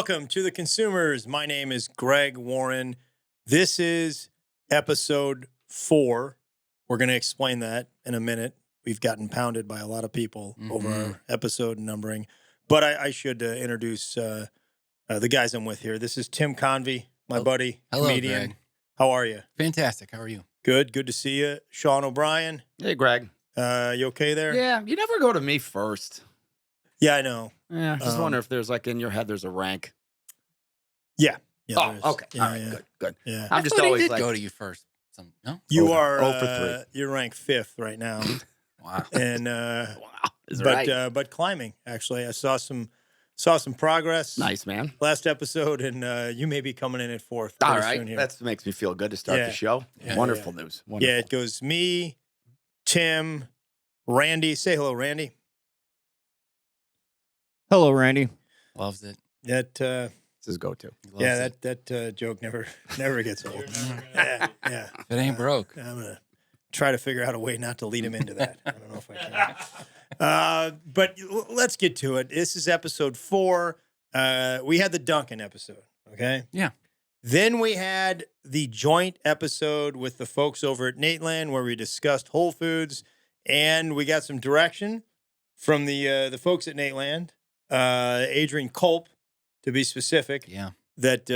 Welcome to The Consumers. My name is Greg Warren. This is episode 4. We're going to explain that in a minute. We've gotten pounded by a lot of people over our episode numbering. But I should introduce the guys I'm with here. This is Tim Convey, my buddy, comedian. Greg. How are you? Fantastic. How are you? Good. Good to see you. Sean O'Brien. Hey, Greg. You okay there? Yeah, you never go to me first. Yeah, I know. Yeah, just wonder if there's like in your head there's a rank. Yeah. Yeah. Oh, there is. okay. Yeah, All right, yeah. good. Yeah. I'm just I thought always he did like, go to you first. No? You 0 for are 3. you're ranked 5th right now. Wow. And wow, is it right? but climbing, actually. I saw some progress. Nice, man. Last episode, and you may be coming in at 4th. All pretty right, soon here. that makes me feel good to start Yeah. the show. Yeah. Wonderful news. Wonderful. Yeah, it goes me, Tim, Randy. Say hello, Randy. Hello, Randy. Loves it. That This is go-to. He loves yeah, it. that joke never gets old. Yeah. If it ain't broke. I'm gonna try to figure out a way not to lead him into that. I don't know if I can. But let's get to it. This is episode 4. We had the Duncan episode. Okay. Yeah. Then we had the joint episode with the folks over at Nateland where we discussed Whole Foods, and we got some direction from the folks at Nateland, Adrian Kulp, to be specific. Yeah. That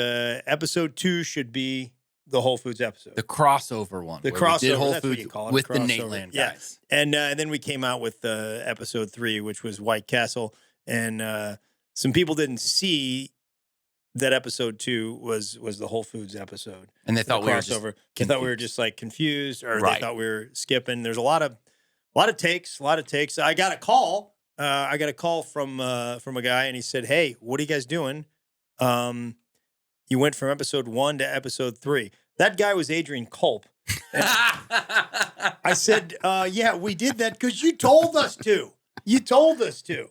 episode 2 should be the Whole Foods episode. The crossover one. The where we did crossover, Whole that's what Foods you call it, with the crossover. Nateland Yeah. guys. And then we came out with episode 3, which was White Castle. And some people didn't see that episode 2 was the Whole Foods episode. And they The thought we were crossover. just They thought we were confused. just like confused, or they Right. thought we were skipping. There's a lot of takes. I got a call. From a guy, and he said, "Hey, what are you guys doing? You went from episode 1 to episode 3." That guy was Adrian Kulp. I said, "Yeah, we did that because you told us to. You told us to."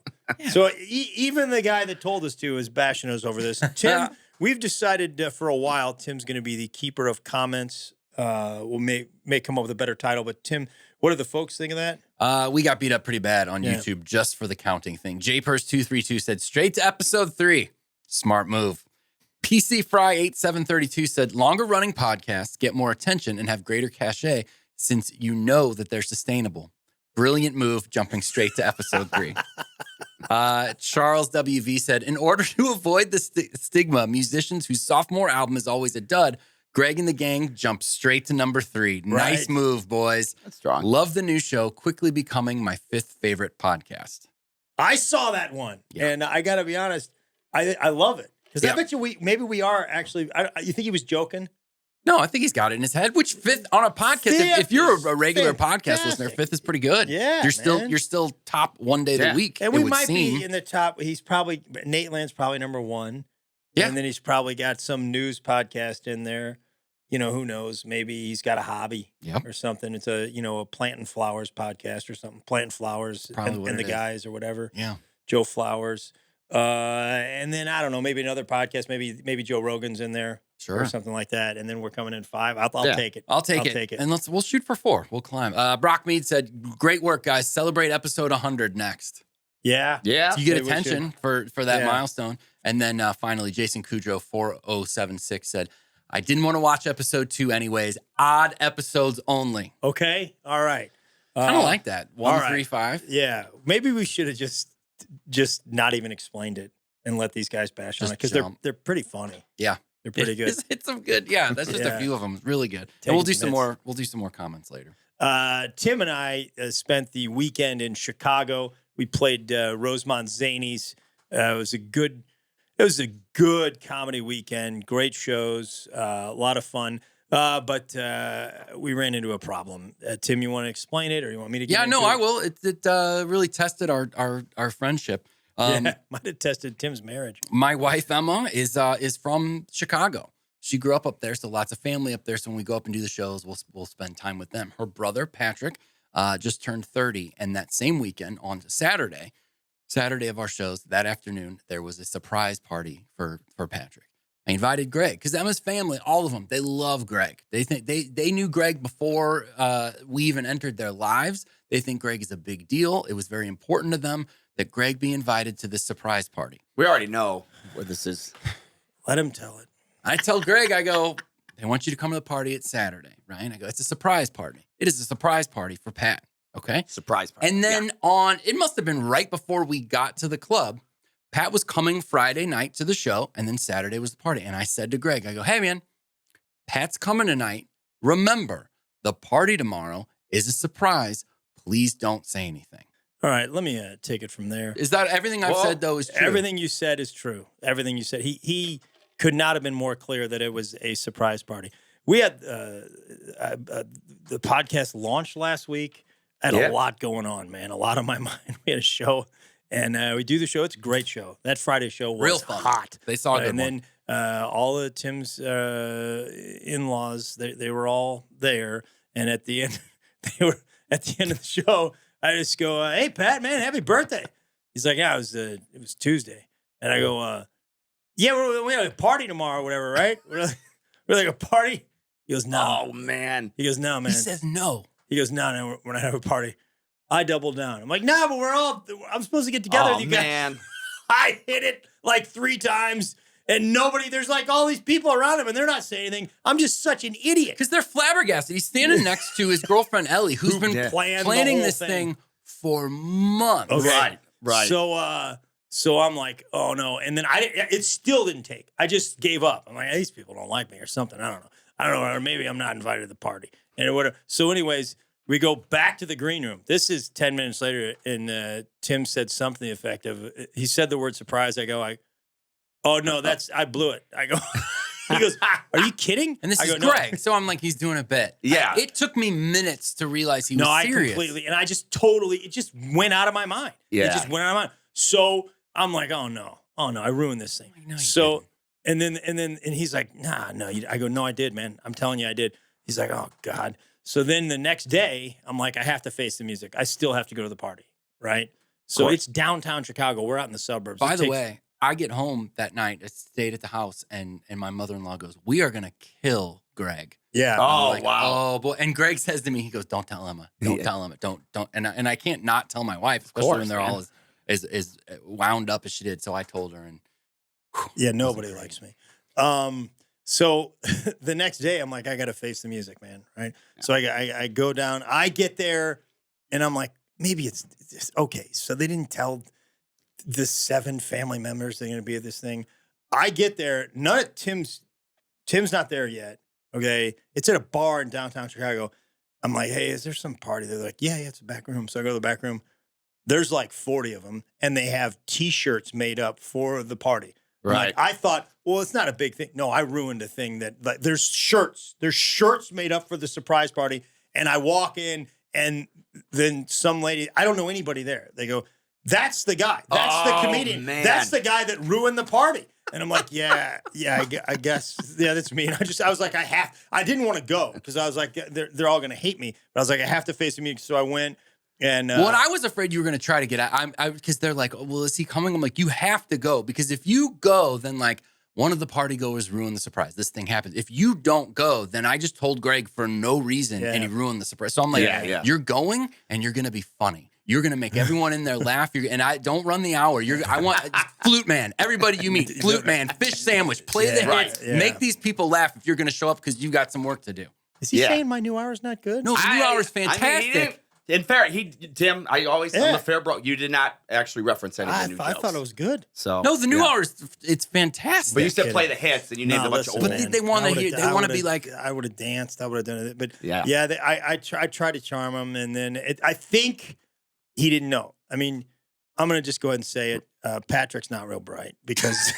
So even the guy that told us to is bashing us over this. Tim, we've decided for a while Tim's going to be the keeper of comments. We'll may come up with a better title, but Tim, what do the folks think of that? We got beat up pretty bad on Yeah. YouTube just for the counting thing. JPers232 said straight to episode 3. Smart move. PC Fry 8732 said longer running podcasts get more attention and have greater cachet since you know that they're sustainable. Brilliant move, jumping straight to episode 3. Charles WV said, in order to avoid the stigma, musicians whose sophomore album is always a dud, Greg and the gang jumped straight to number 3. Nice Right. move, boys. That's strong. Love the new show, quickly becoming my 5th favorite podcast. I saw that one, Yeah. and I got to be honest, I love it because Yeah. I bet you we are actually. You think he was joking? No, I think he's got it in his head. Which 5th on a podcast? If Fifth you're is a regular podcast fantastic. listener, 5th is pretty good. Yeah, you're still top one day of Yeah. the week. And it we would might seem. be in the top. He's probably Nateland's probably number 1. Yeah. And then he's probably got some news podcast in there. You know, who knows? Maybe he's got a hobby Yep. or something. It's a Plant and Flowers podcast or something. Plant and Flowers Probably what and the it is. guys or whatever. Yeah. Joe Flowers. And then I don't know, maybe another podcast. Maybe Joe Rogan's in there Sure. or something like that. And then we're coming in 5. I'll Yeah. take it. I'll take it. And we'll shoot for 4. We'll climb. Brock Mead said, great work, guys. Celebrate episode 100 next. Yeah. Yeah. So you get Maybe we attention for that Yeah. milestone. And then finally, Jason Kudrow 4076 said, I didn't want to watch episode 2 anyways. Odd episodes only. Okay. All right. I don't like that. 1, all right. 3, 5. Yeah. Maybe we should have just not even explained it and let these guys bash on Just it because jump. they're pretty funny. Yeah. They're pretty good. It's some good. Yeah, that's just Yeah. a few of them. Really good. Take And we'll do some some hits. more. We'll do some more comments later. Tim and I spent the weekend in Chicago. We played Rosemont Zanies. It was a good comedy weekend. Great shows. A lot of fun. But we ran into a problem. Tim, you want to explain it, or you want me to? Get Yeah, into no, it? I will. It really tested our friendship. Yeah, might have tested Tim's marriage. My wife Emma is from Chicago. She grew up there, so lots of family up there. So when we go up and do the shows, we'll spend time with them. Her brother Patrick just turned 30, and that same weekend on Saturday of our shows, that afternoon, there was a surprise party for Patrick. I invited Greg because Emma's family, all of them, they love Greg. They think they knew Greg before we even entered their lives. They think Greg is a big deal. It was very important to them. that Greg be invited to this surprise party. We already know where this is. Let him tell it. I tell Greg, I go, they want you to come to the party. It's Saturday, right? I go, it's a surprise party. It is a surprise party for Pat. Okay. Surprise party. And then it must have been right before we got to the club. Pat was coming Friday night to the show, and then Saturday was the party. And I said to Greg, I go, hey, man, Pat's coming tonight. Remember, the party tomorrow is a surprise. Please don't say anything. All right, let me take it from there. Is that everything I've said, though, is true? Everything you said is true. Everything you said. He could not have been more clear that it was a surprise party. We had the podcast launched last week. I had a lot going on, man. A lot on my mind. We had a show, and we do the show. It's a great show. That Friday show was real fun. Hot. They saw a good and one. then all of Tim's in-laws, they were all there. And at the end, of the show, I just go, "Hey, Pat, man, happy birthday!" He's like, "Yeah, it was Tuesday," and I go, "Yeah, we have a party tomorrow, or whatever, right? We're like a party." He goes, "No." Oh, man. He goes, "No, man." He says no. He goes, "No, we're not having a party." I doubled down. I'm like, "No, but I'm supposed to get together with you guys." Man. I hit it like 3 times. And there's like all these people around him and they're not saying anything. I'm just such an idiot. Because they're flabbergasted. He's standing next to his girlfriend, Ellie, who's been planning this thing for months. Okay. Right. So I'm like, oh no. And then it still didn't take. I just gave up. I'm like, these people don't like me or something. I don't know. Or maybe I'm not invited to the party. And whatever. So anyways, we go back to the green room. This is 10 minutes later. And Tim said something effective. He said the word surprise. I go, oh no, I blew it. I go, he goes, are you kidding? And this I is go, Greg. No. So I'm like, he's doing a bit. Yeah. It took me minutes to realize he was serious. I completely, and I just it just went out of my mind. Yeah. It just went out of my mind. So I'm like, oh no, I ruined this thing. No, you didn't. and he's like, nah, no. I go, no, I did, man. I'm telling you, I did. He's like, oh God. So then the next day, I'm like, I have to face the music. I still have to go to the party, right? So it's downtown Chicago. We're out in the suburbs. By the way, I get home that night, I stayed at the house, and my mother-in-law goes, we are going to kill Greg. Yeah. Oh, like, wow. Oh, boy. And Greg says to me, he goes, don't tell Emma. Don't tell Emma. Don't. And I can't not tell my wife, especially when they're all as wound up as she did. So I told her. And yeah, nobody likes me. So the next day, I'm like, I got to face the music, man. Right. Yeah. So I go down, I get there, and I'm like, maybe it's okay. So they didn't tell the 7 family members they're going to be at this thing. I get there. None of Tim's not there yet. Okay. It's at a bar in downtown Chicago. I'm like, hey, is there some party? They're like, yeah, it's a back room. So I go to the back room. There's like 40 of them, and they have T-shirts made up for the party. Right. Like, I thought, well, it's not a big thing. No, I ruined a thing that like, there's shirts. There's shirts made up for the surprise party. And I walk in, and then some lady, I don't know anybody there. They go, that's the guy. That's the comedian. Man. That's the guy that ruined the party. And I'm like, I guess, that's me. And I was like, I didn't want to go because I was like, they're all going to hate me. But I was like, I have to face the music. So I went. And what I was afraid you were going to try to get out, because they're like, oh, well, is he coming? I'm like, you have to go, because if you go, then like one of the party goers ruined the surprise. This thing happens. If you don't go, then I just told Greg for no reason and he ruined the surprise. So I'm like, you're going and you're going to be funny. You're going to make everyone in there laugh. And I don't run the hour. I want flute man. Everybody you meet, flute man, fish sandwich, play the hits, make these people laugh if you're going to show up because you got some work to do. Is he saying my new hour's not good? No, new hour's fantastic. I mean, in fair, Tim, I always, I'm a fair bro. You did not actually reference any of the new jokes. I thought it was good. So no, the new hour it's fantastic. But you said play the hits, and you named a bunch of old. But they want to hear. They want to be like. I would have danced. I would have done it. But yeah, I tried to charm him, and then I think he didn't know. I mean, I'm gonna just go ahead and say it. Patrick's not real bright because.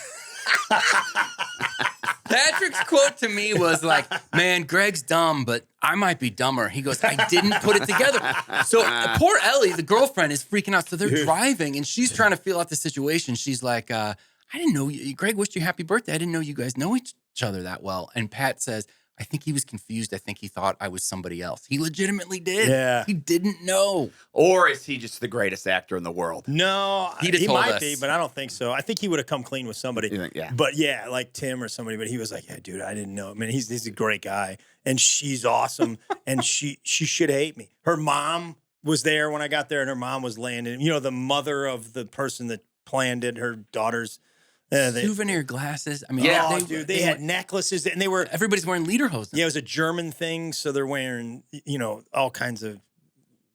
Patrick's quote to me was like, man, Greg's dumb, but I might be dumber. He goes, I didn't put it together. So poor Ellie, the girlfriend, is freaking out. So they're driving, and she's trying to feel out the situation. She's like, I didn't know Greg wished you happy birthday. I didn't know you guys know each other that well. And Pat says, I think he was confused. I think he thought I was somebody else. He legitimately did. Yeah. He didn't know. Or is he just the greatest actor in the world? No, he told might us. be, but I don't think so. I think he would have come clean with somebody. Yeah. But yeah, like Tim or somebody. But he was like, yeah, dude, I didn't know. I mean, he's a great guy, and she's awesome, and she should hate me. Her mom was there when I got there, and her mom was laying in. You know, the mother of the person that planned it, her daughter's. Souvenir glasses. I mean, yeah, dude, they had necklaces, and they were. Everybody's wearing lederhosen. Yeah, it was a German thing, so they're wearing, you know, all kinds of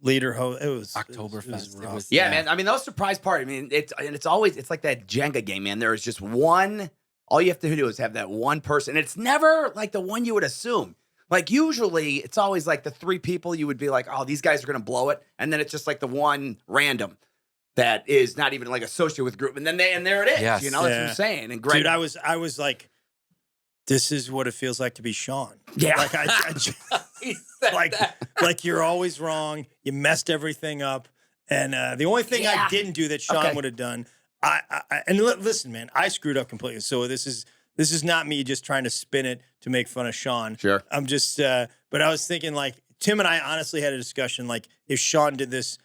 lederhosen. It was Oktoberfest. It was Yeah, man. I mean, those surprise party. I mean, it's always like that Jenga game, man. There is just one. All you have to do is have that one person. It's never like the one you would assume. Like usually, it's always like the 3 people you would be like, oh, these guys are gonna blow it, and then it's just like the one random that is not even like associated with group, and then there it is. Yes. You know, that's what I'm saying. And Greg, dude, I was like, this is what it feels like to be Sean. Yeah. Like like you're always wrong. You messed everything up, and the only thing I didn't do that Sean would have done, listen, man, I screwed up completely. So this is not me just trying to spin it to make fun of Sean. Sure. I'm just, but I was thinking like Tim and I honestly had a discussion like if Sean did this,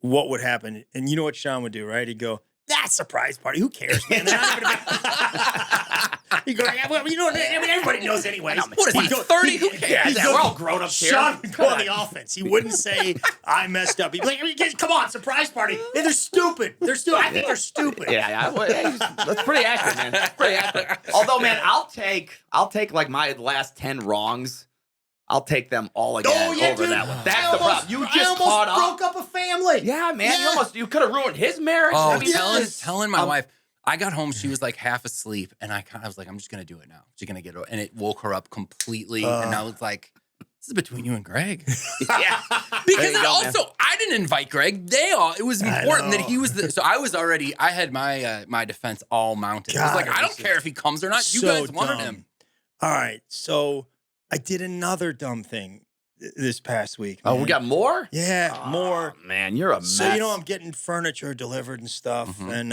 what would happen? And you know what Sean would do, right? He'd go, "That surprise party, who cares, man? They're not even He'd go, "Yeah, well, you know, I mean, everybody knows anyways." What is he, 30? Who cares? We're all grown up here. Sean would go on the offense. He wouldn't say, "I messed up." He'd be like, "Come on, surprise party." Hey, they're stupid. They're stupid. I think they're stupid. Yeah. That's pretty accurate, man. That's pretty accurate. Although, man, I'll take like my last 10 wrongs. I'll take them all again over dude. that one. That's the problem. You just caught broke up a family. Yeah, man. You could have ruined his marriage. Oh, I mean, telling my wife. I got home, she was like half asleep, and I was like, I'm just gonna do it now. She's gonna get it, and it woke her up completely. And I was like, this is between you and Greg. Yeah. Because I didn't invite Greg. It was important that he was so I had my my defense all mounted. I was like, I don't care if he comes or not. You guys wanted him. All right, so I did another dumb thing this past week. Oh, man. we got more? Yeah, more. Man, you're a mess. So, you know, I'm getting furniture delivered and stuff. And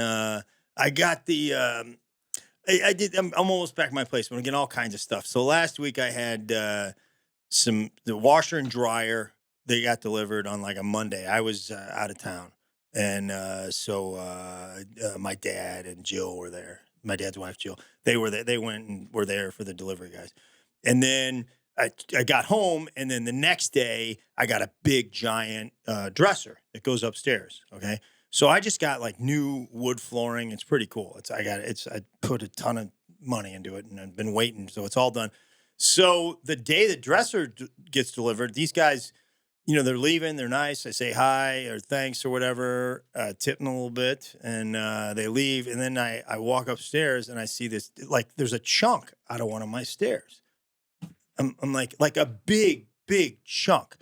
I got the, I'm almost back at my place, but I'm getting all kinds of stuff. So last week I had the washer and dryer. They got delivered on like a Monday. I was out of town. And so my dad and Jill were there. My dad's wife, Jill. They were there. They went and were there for the delivery guys. And then I got home, and then the next day I got a big giant dresser that goes upstairs. Okay, so I just got like new wood flooring. It's pretty cool. I put a ton of money into it, and I've been waiting, so it's all done. So the day the dresser gets delivered, these guys, you know, they're leaving. They're nice. I say hi or thanks or whatever, tip them a little bit, and they leave. And then I walk upstairs, and I see this like there's a chunk out of one of my stairs. I'm like a big chunk.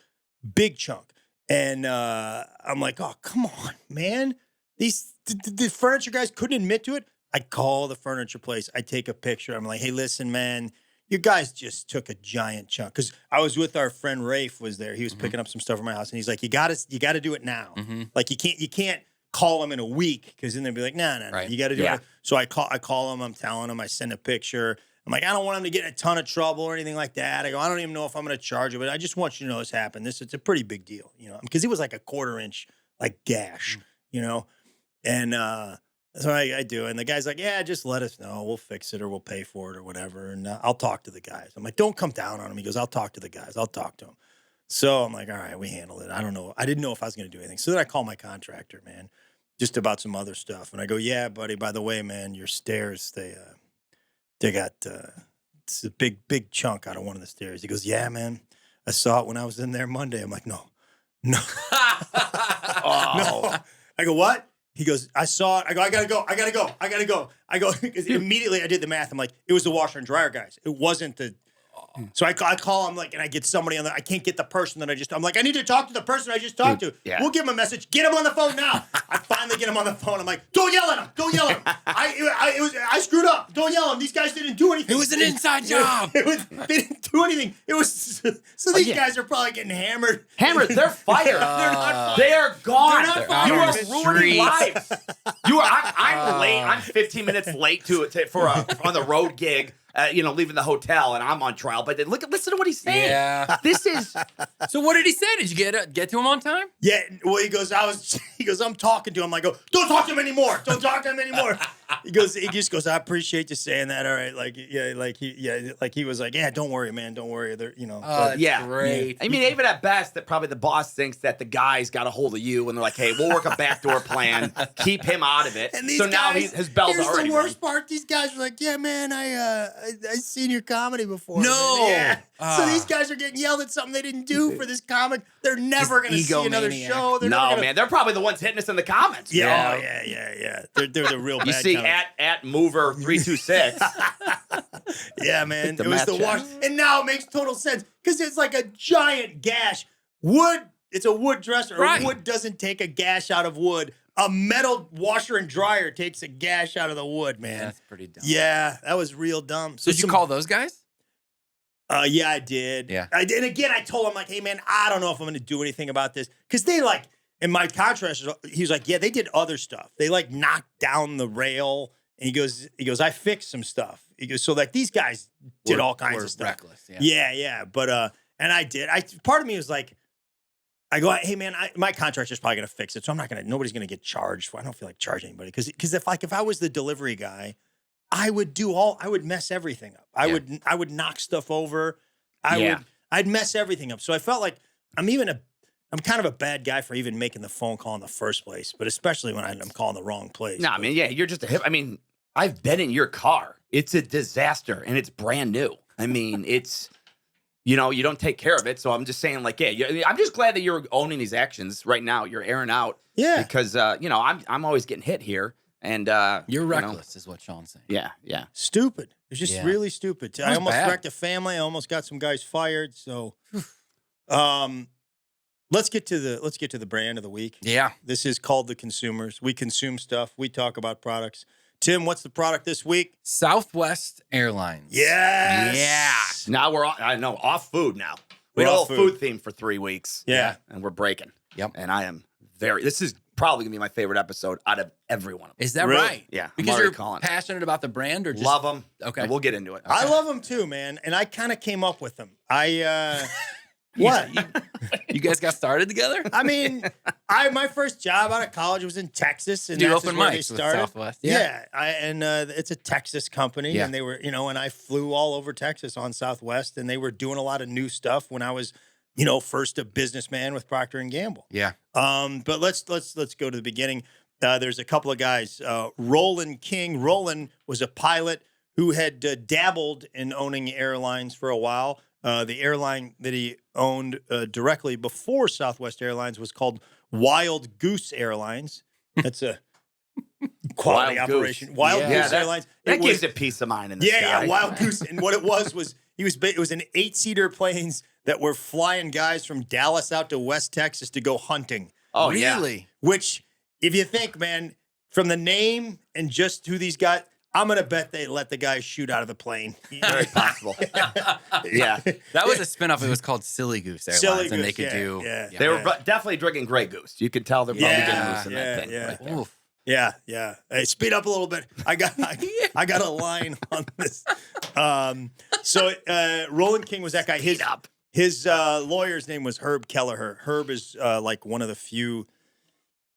And I'm like, oh, come on, man. The furniture guys couldn't admit to it. I call the furniture place. I take a picture. I'm like, hey, listen, man, you guys just took a giant chunk. Because I was with our friend Rafe was there. He was picking up some stuff from my house. And he's like, you got to do it now. Like you can't call them in a week because then they'd be like, no, Right. you got to do it. So I call them. I'm telling them. I send a picture. I'm like, I don't want him to get in a ton of trouble or anything like that. I go, I don't even know if I'm going to charge you, but I just want you to know this happened. It's a pretty big deal, you know, because it was like a 1/4 inch like gash, you know, and so I do. And the guy's like, yeah, just let us know. We'll fix it or we'll pay for it or whatever. And I'll talk to the guys. I'm like, don't come down on him. He goes, I'll talk to the guys. I'll talk to him. So I'm like, all right, we handle it. I don't know. I didn't know if I was going to do anything. So then I call my contractor, man, just about some other stuff. And I go, yeah, buddy, by the way, man, your stairs, they got it's a big chunk out of one of the stairs. He goes, yeah, man, I saw it when I was in there Monday. I'm like, no. No. I go, what? He goes, I saw it. I go, I gotta go. Immediately I did the math. I'm like, it was the washer and dryer guys. It wasn't the. So I call him like, and I get somebody on I can't get the person that I'm like, I need to talk to the person I just talked to. Yeah. We'll give him a message. Get him on the phone now. I finally get him on the phone. I'm like, don't yell at him. I screwed up. Don't yell at him. These guys didn't do anything. It was an inside job. They didn't do anything. It was so these guys are probably getting hammered. They're fired. They're not. They are gone. They're not fired. You They're are out ruining lives. I'm late. I'm 15 minutes late on the road gig. Leaving the hotel, and I'm on trial. But listen to what he's saying. Yeah. This is. So what did he say? Did you get to him on time? Yeah. Well, he goes, I'm talking to him. I go, don't talk to him anymore. Don't talk to him anymore. he just goes, I appreciate you saying that. All right. Like, he was like, yeah, don't worry, man. Don't worry. They're, Oh, that's great. I mean, even at best, that probably the boss thinks that the guy's got a hold of you, and they're like, "Hey, we'll work a backdoor plan, keep him out of it." And these So now guys, his bells here's are already the worst rung. part. These guys were like, yeah, man, I seen your comedy before. No. Man. Yeah. So Ah. these guys are getting yelled at something they didn't do for this comic. They're never going to see another egomaniac. show. They're No, never gonna, man, they're probably the ones hitting us in the comments. Yeah, man. yeah. They're the real You bad see comics. at mover 326. Yeah, man. Hit the It was the match wash. out. And now it makes total sense because it's like a giant gash. Wood, it's a wood dresser. Right. Wood doesn't take a gash out of wood. A metal washer and dryer takes a gash out of the wood, man. That's pretty dumb. Yeah, that was real dumb. So Did you call those guys? Yeah, I did. Yeah. I did. And again, I told him, like, hey, man, I don't know if I'm going to do anything about this. Because they, like, in my contract, he was like, yeah, they did other stuff. They, like, knocked down the rail. And he goes, I fixed some stuff. He goes, so, like, these guys did all kinds of stuff. Reckless. Yeah. But, and I did. Part of me was like, I go, hey, man, my contractor's probably going to fix it. So nobody's going to get charged. I don't feel like charging anybody. Because if I was the delivery guy, I would mess everything up. I would knock stuff over. I'd mess everything up. So I felt like I'm kind of a bad guy for even making the phone call in the first place, but especially when I'm calling the wrong place. Nah, man, yeah, you're just a hip. I mean, I've been in your car. It's a disaster, and it's brand new. I mean, it's, you don't take care of it. So I'm just saying, like, yeah, I'm just glad that you're owning these actions right now. You're airing out. Yeah. Because, I'm always getting hit here. And You're reckless, is what Sean's saying. Yeah. Stupid. It's just really stupid. I was almost bad. wrecked a family. I almost got some guys fired. So, let's get to the brand of the week. Yeah. This is called The Consumers. We consume stuff. We talk about products. Tim, what's the product this week? Southwest Airlines. Yes. Now we're off food now. We We're had a off whole food theme for 3 weeks. Yeah. And we're breaking. Yep. And I am this is probably going to be my favorite episode out of every one of them. Is that Really? right? Yeah. I'm Because already you're calling it. passionate about the brand or just Love them. Okay. And we'll get into it. I love them too, man. And I kind of came up with them. What? You guys got started together? I mean, my first job out of college was in Texas, and Do that's open just where they mics with started. Southwest. Yeah, it's a Texas company, Yeah. and they were, and I flew all over Texas on Southwest, and they were doing a lot of new stuff when I was, first a businessman with Procter and Gamble. Yeah. But let's go to the beginning. There's a couple of guys. Roland King. Roland was a pilot who had dabbled in owning airlines for a while. The airline that he owned directly before Southwest Airlines was called Wild Goose Airlines. That's a quality Wild Goose. operation. Wild Yeah. Goose Airlines. That gives it peace of mind in the sky. Wild Goose. And what it was it was an 8-seater planes that were flying guys from Dallas out to West Texas to go hunting. Oh, yeah. Really? Which, if you think, man, from the name and just who these guys, I'm going to bet they let the guys shoot out of the plane. Very possible. Yeah. That was a spinoff. It was called Silly Goose Airlines, Silly and they Goose, could do. yeah. They were definitely drinking Grey Goose. You could tell they're probably getting loose in that thing. yeah. right there. Oof. Yeah. Hey, speed up a little bit. I got a line on this. So Roland King was that guy. His lawyer's name was Herb Kelleher. Herb is like one of the few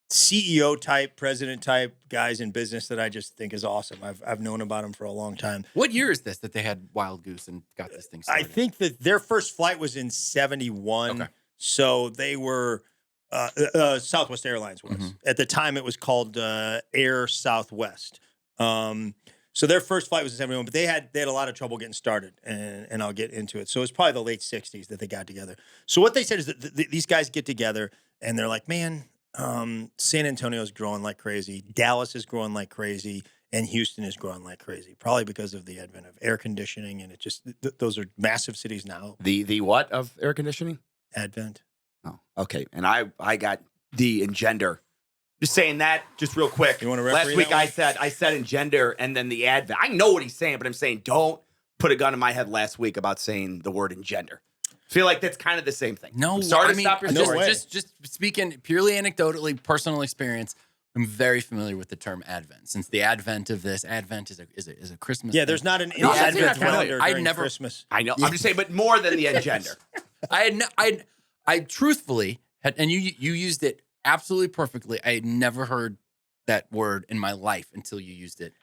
CEO type, president type guys in business that I just think is awesome. I've known about him for a long time. What year is this that they had Wild Goose and got this thing started? I think that their first flight was in 71. Okay. So they were Southwest Airlines was. Mm-hmm. At the time it was called Air Southwest. So their first flight was in 71, but they had a lot of trouble getting started, and I'll get into it. So it's probably the late 60s that they got together. So what they said is that these guys get together and they're like, man, San Antonio's growing like crazy. Dallas is growing like crazy. And Houston is growing like crazy, probably because of the advent of air conditioning. And it just, those are massive cities now. The what of air conditioning? Advent. Oh, okay. And I got the engender. Just saying that, just real quick. You wanna Last referee week that I said engender and then the advent. I know what he's saying, but I'm saying don't put a gun in my head last week about saying the word engender. Feel like that's kind of the same thing. No, I'm sorry I to mean, stop your no story. way. just speaking purely anecdotally, personal experience. I'm very familiar with the term Advent, since the advent of this Advent is a Christmas. Yeah, thing. there's not an No, that's Advent not familiar. calendar I'd during never- Christmas. I know. I'm just saying, but more than the engender. I truthfully had, and you used it absolutely perfectly. I had never heard that word in my life until you used it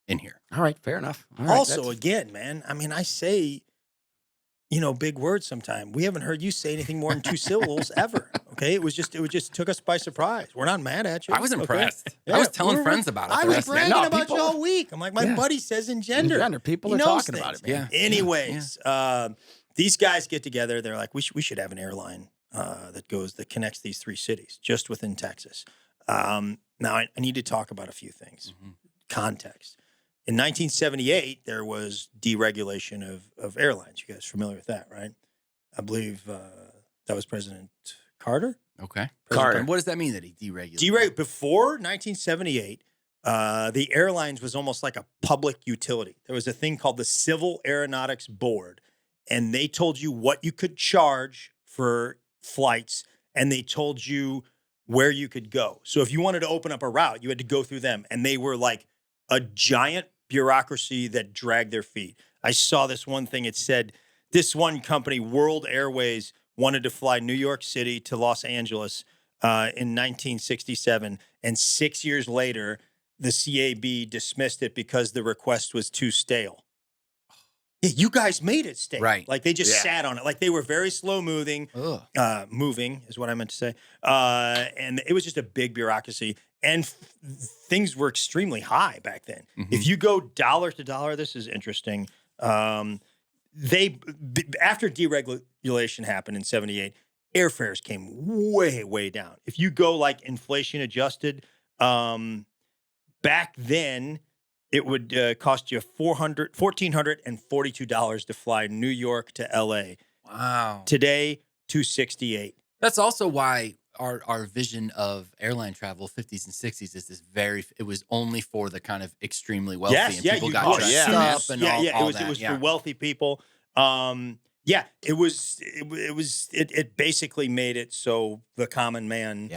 in here. All right, fair enough. All right, Also, again, man, I mean, I say, big words sometimes. We haven't heard you say anything more than 2 syllables ever. Okay. It just took us by surprise. We're not mad at you. I was okay? impressed. Yeah, I was telling friends about it. I the was rest of the bragging night. about people- you all week. I'm like, my buddy says engender. People He are knows talking about it, things. man. Yeah. Anyways, these guys get together. They're like, we should have an airline that connects these 3 cities just within Texas. Now I need to talk about a few things. Mhm. Context. In 1978, there was deregulation of airlines. You guys familiar with that, right? I believe that was President Carter. Okay. Carter. What does that mean that he deregulated? Before 1978, the airlines was almost like a public utility. There was a thing called the Civil Aeronautics Board, and they told you what you could charge for flights, and they told you where you could go. So if you wanted to open up a route, you had to go through them, and they were like a giant bureaucracy that dragged their feet. I saw this one thing. It said this one company, World Airways, wanted to fly New York City to Los Angeles in 1967. And 6 years later, the CAB dismissed it because the request was too stale. Yeah, you guys made it stale. Right. Like they just sat on it. Like they were very slow moving. Moving is what I meant to say. And it was just a big bureaucracy. And things were extremely high back then. Mhm. If you go dollar to dollar, this is interesting. After deregulation happened in 78, airfares came way, way down. If you go like inflation adjusted, back then it would cost you $1,442 to fly New York to LA. Wow. Today, $268. That's also why our vision of airline travel, 50s and 60s, is this it was only for the kind of extremely wealthy and people got dressed up and all that. It was for wealthy people. It basically made it so the common man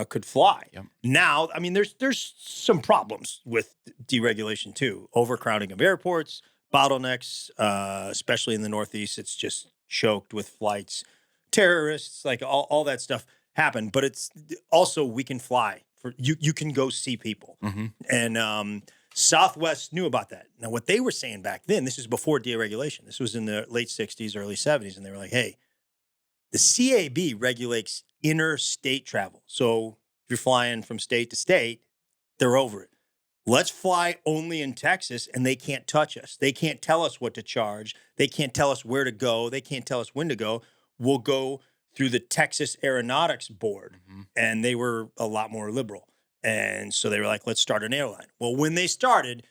could fly. Yep. Now, I mean, there's some problems with deregulation too. Overcrowding of airports, bottlenecks, especially in the Northeast. It's just choked with flights. Terrorists, like all that stuff happened. But it's also we can fly. You can go see people. Mm-hmm. And Southwest knew about that. Now, what they were saying back then, this is before deregulation. This was in the late 60s, early 70s. And they were like, hey, the CAB regulates interstate travel. So if you're flying from state to state, they're over it. Let's fly only in Texas, and they can't touch us. They can't tell us what to charge. They can't tell us where to go. They can't tell us when to go. We'll go through the Texas Aeronautics Board. Mm-hmm. And they were a lot more liberal. And so they were like, let's start an airline. Well, when they started,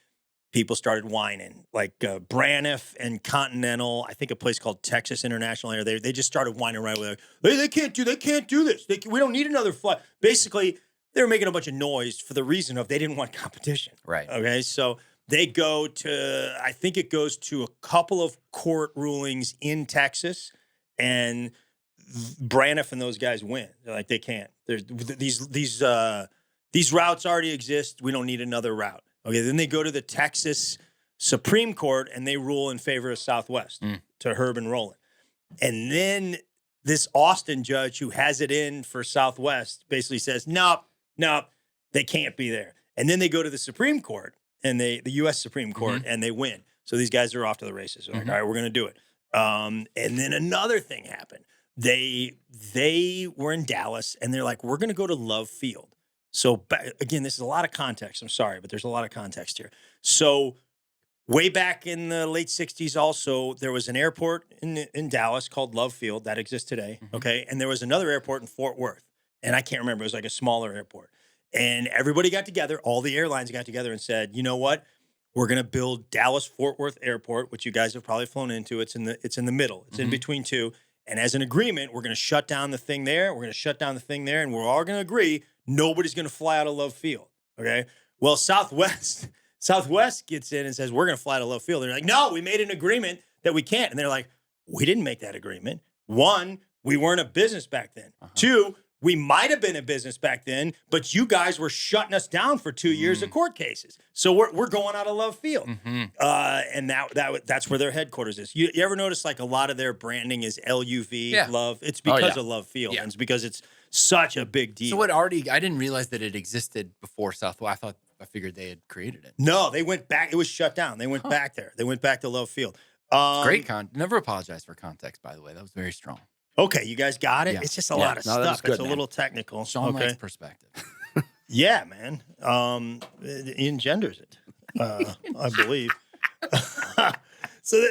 people started whining. Like Braniff and Continental, I think a place called Texas International Air, they just started whining right away. Like, they can't do this. We don't need another flight. Basically, they were making a bunch of noise for the reason of they didn't want competition. Right. Okay, so they go to, I think it goes to a couple of court rulings in Texas, and Braniff and those guys win. They're like, they can't. There's these routes already exist. We don't need another route. Okay, then they go to the Texas Supreme Court and they rule in favor of Southwest to Herb and Roland. And then this Austin judge who has it in for Southwest basically says, nope, they can't be there. And then they go to the Supreme Court and the U.S. Supreme Court and they win. So these guys are off to the races. They're like, all right, we're going to do it. And then another thing happened. They were in Dallas and they're like, we're going to go to Love Field. So again, this is a lot of context. I'm sorry, but there's a lot of context here. So way back in the late 60s also, there was an airport in Dallas called Love Field that exists today, okay? And there was another airport in Fort Worth, and I can't remember. It was like a smaller airport. And everybody got together, all the airlines got together and said, you know what? We're going to build Dallas-Fort Worth Airport, which you guys have probably flown into. It's in the middle. It's in between two. And as an agreement, we're going to shut down the thing there. We're going to shut down the thing there. And we're all going to agree nobody's going to fly out of Love Field. Okay. Well, Southwest gets in and says, we're going to fly to Love Field. They're like, no, we made an agreement that we can't. And they're like, we didn't make that agreement. One, we weren't a business back then. Two, we might have been a business back then, but you guys were shutting us down for 2 years of court cases. So we're going out of Love Field. And that's where their headquarters is. You ever notice like a lot of their branding is LUV, Love? It's because of Love Field. And it's because it's such a big deal. So I didn't realize that it existed before Southwest. I thought I figured they had created it. No, they went back. It was shut down. They went back there. They went back to Love Field. Great never apologize for context, by the way. That was very strong. Okay, you guys got it. Yeah. It's just a lot of stuff. Good, it's a little technical. Sean okay. likes perspective. Yeah, man. It engenders it, I believe. So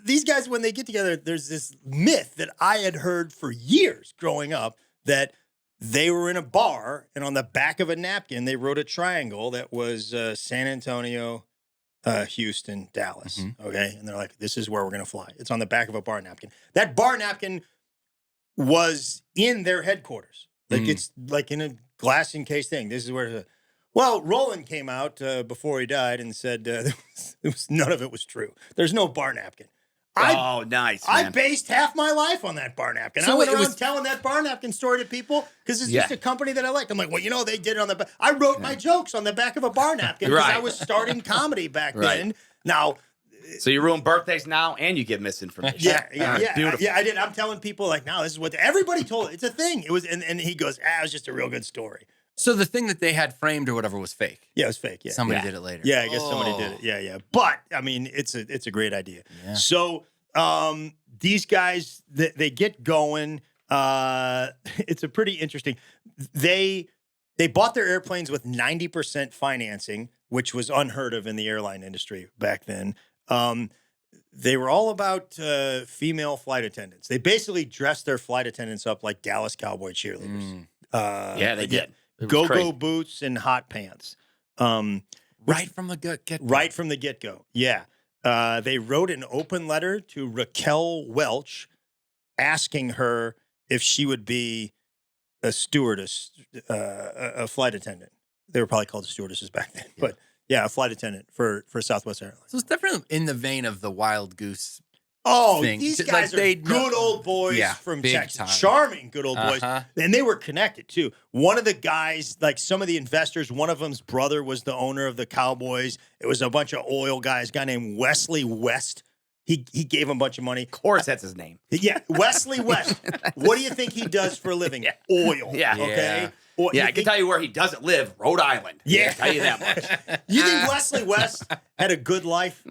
these guys, when they get together, there's this myth that I had heard for years growing up that they were in a bar and on the back of a napkin, they wrote a triangle that was San Antonio, Houston, Dallas. Okay. And they're like, this is where we're going to fly. It's on the back of a bar napkin. That bar napkin was in their headquarters. Like it's like in a glass encased thing. This is where, well, Roland came out before he died and said none of it was true. There's no bar napkin. Nice. Man. I based half my life on that bar napkin. So I went it around was telling that bar napkin story to people because it's just a company that I liked. I'm like, well, they did it on the back. I wrote my jokes on the back of a bar napkin because I was starting comedy back then. Now, so you ruin birthdays now and you give misinformation. Yeah, Beautiful. I did. I'm telling people like, no, this is what everybody told. It's a thing. It was, and he goes, it was just a real good story. So the thing that they had framed or whatever was fake. Yeah, it was fake. Yeah, Somebody did it later. Yeah, I guess somebody did it. Yeah. But I mean, it's a great idea. Yeah. So these guys, they get going. It's a pretty interesting. They bought their airplanes with 90% financing, which was unheard of in the airline industry back then. They were all about female flight attendants. They basically dressed their flight attendants up like Dallas Cowboy cheerleaders. They did. Go-go boots and hot pants. Right from the get-go. Right from the get-go, yeah. They wrote an open letter to Raquel Welch asking her if she would be a stewardess, a flight attendant. They were probably called stewardesses back then. But, yeah, a flight attendant for Southwest Airlines. So it's definitely in the vein of the Wild Goose. Oh, thing. these Like guys are good old boys from big Texas. time. Charming good old boys. And they were connected, too. One of the guys, like some of the investors, one of them's brother was the owner of the Cowboys. It was a bunch of oil guys, a guy named Wesley West. He gave him a bunch of money. Of course, that's his name. Yeah, Wesley West. What do you think he does for a living? Oil. Yeah. Okay? I can tell you where he doesn't live, Rhode Island. Yeah. I can tell you that much. You think Wesley West had a good life?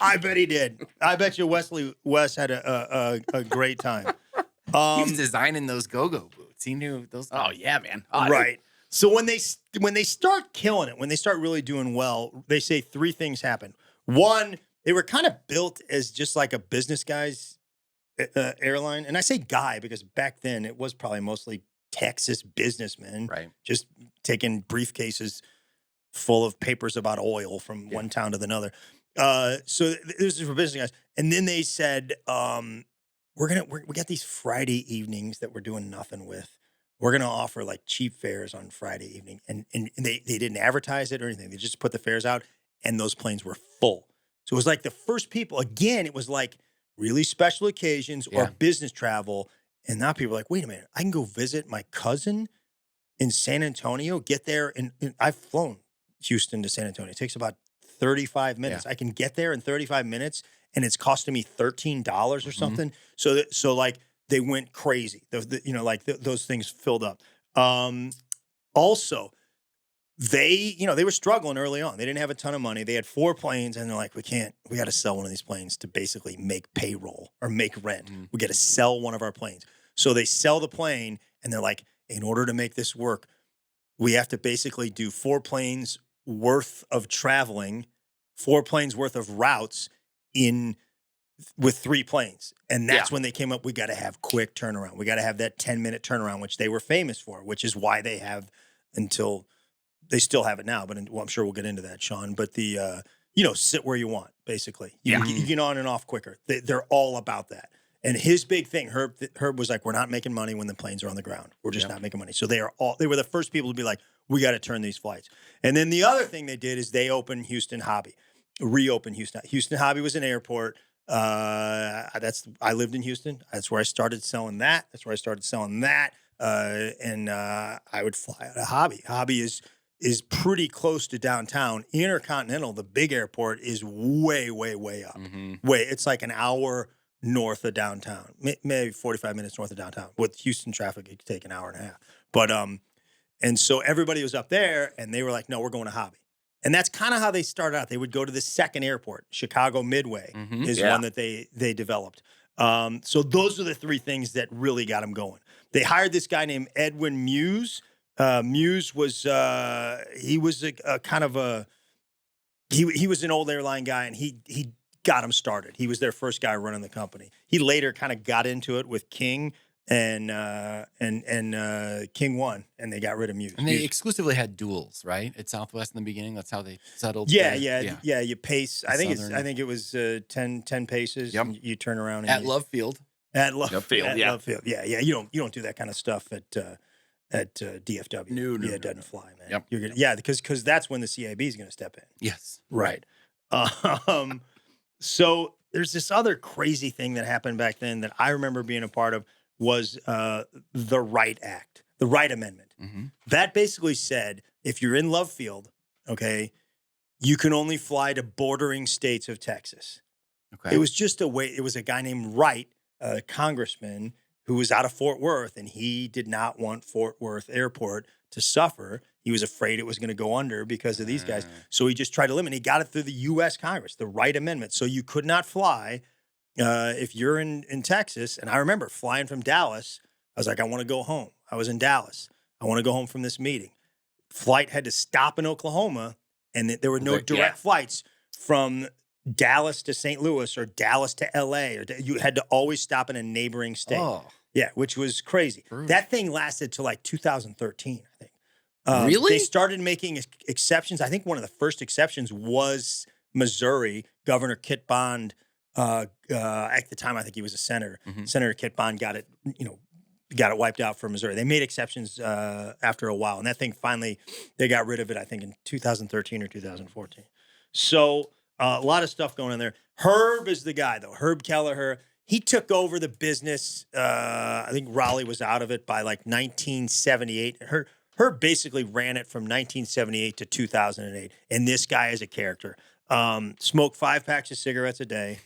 I bet he did. I bet you Wesley West had a great time. He was designing those go-go boots. He knew those. Oh, yeah, man. Right. So when they start killing it, when they start really doing well, they say three things happen. One, they were kind of built as just like a business guy's airline. And I say guy because back then it was probably mostly Texas businessmen. Right. Just taking briefcases full of papers about oil from one town to another. So this is for business guys. And then they said, we got these Friday evenings that we're doing nothing with. We're going to offer like cheap fares on Friday evening. And they didn't advertise it or anything. They just put the fares out and those planes were full. So it was like the first people, again, it was like really special occasions or business travel. And now people are like, wait a minute, I can go visit my cousin in San Antonio, get there. And I've flown Houston to San Antonio. It takes about 35 minutes. I can get there in 35 minutes and it's costing me $13 or something. So like they went crazy. Those things filled up. Also, they were struggling early on. They didn't have a ton of money. They had 4 planes and they're like, we got to sell one of these planes to basically make payroll or make rent. We got to sell one of our planes. So they sell the plane and they're like, in order to make this work, we have to basically do 4 planes worth of traveling, 4 planes worth of routes with 3 planes. And that's when they came up, we got to have quick turnaround. We got to have that 10-minute turnaround, which they were famous for, which is why they have until they still have it now. But I'm sure we'll get into that, Sean. But the, sit where you want, basically. You get on and off quicker. They're all about that. And his big thing, Herb was like, we're not making money when the planes are on the ground. We're just not making money. So they were the first people to be like, we got to turn these flights. And then the other thing they did is they reopened Houston. Houston Hobby was an airport. I lived in Houston. That's where I started selling that. And I would fly out of Hobby. Hobby is pretty close to downtown. Intercontinental, the big airport, is way, way, way up. It's like an hour north of downtown, maybe 45 minutes north of downtown. With Houston traffic, it could take an hour and a half. But And so everybody was up there, and they were like, no, we're going to Hobby. And that's kind of how they started out. They would go to the second airport. Chicago Midway is one that they developed. So those are the three things that really got them going. They hired this guy named Edwin Muse. Muse was he was a kind of a he was an old airline guy, and he got them started. He was their first guy running the company. He later kind of got into it with King. And King won, and they got rid of Muse. And they exclusively had duels, right? At Southwest in the beginning, that's how they settled. Yeah. You pace. I think it was 10 paces. Yep. And you turn around and At Love Field. At Love Field. Love Field. Yeah. You don't do that kind of stuff at DFW. No, it doesn't fly, man. Yep. You're gonna, because that's when the CAB is going to step in. Yes. Right. So there's this other crazy thing that happened back then that I remember being a part of. Was the Right Act, the Right Amendment. Mm-hmm. That basically said, if you're in Love Field, okay, you can only fly to bordering states of Texas. Okay. It was just it was a guy named Wright, a congressman who was out of Fort Worth, and he did not want Fort Worth Airport to suffer. He was afraid it was going to go under because of these guys. So he just tried to limit. He got it through the U.S. Congress, the Right Amendment. So you could not fly if you're in Texas. And I remember flying from Dallas. I was like, I want to go home. I was in Dallas. I want to go home from this meeting. Flight had to stop in Oklahoma, and there were no direct flights from Dallas to St. Louis or Dallas to L.A. You had to always stop in a neighboring state. Oh. Yeah, which was crazy. True. That thing lasted till like 2013, I think. Really? They started making exceptions. I think one of the first exceptions was Missouri. Governor Kit Bond, at the time, I think he was a senator. Mm-hmm. Senator Kit Bond got it wiped out for Missouri. They made exceptions after a while, and that thing finally, they got rid of it, I think, in 2013 or 2014. So a lot of stuff going on there. Herb is the guy, though. Herb Kelleher. He took over the business. I think Raleigh was out of it by like 1978. Herb basically ran it from 1978 to 2008. And this guy is a character. Smoked 5 packs of cigarettes a day.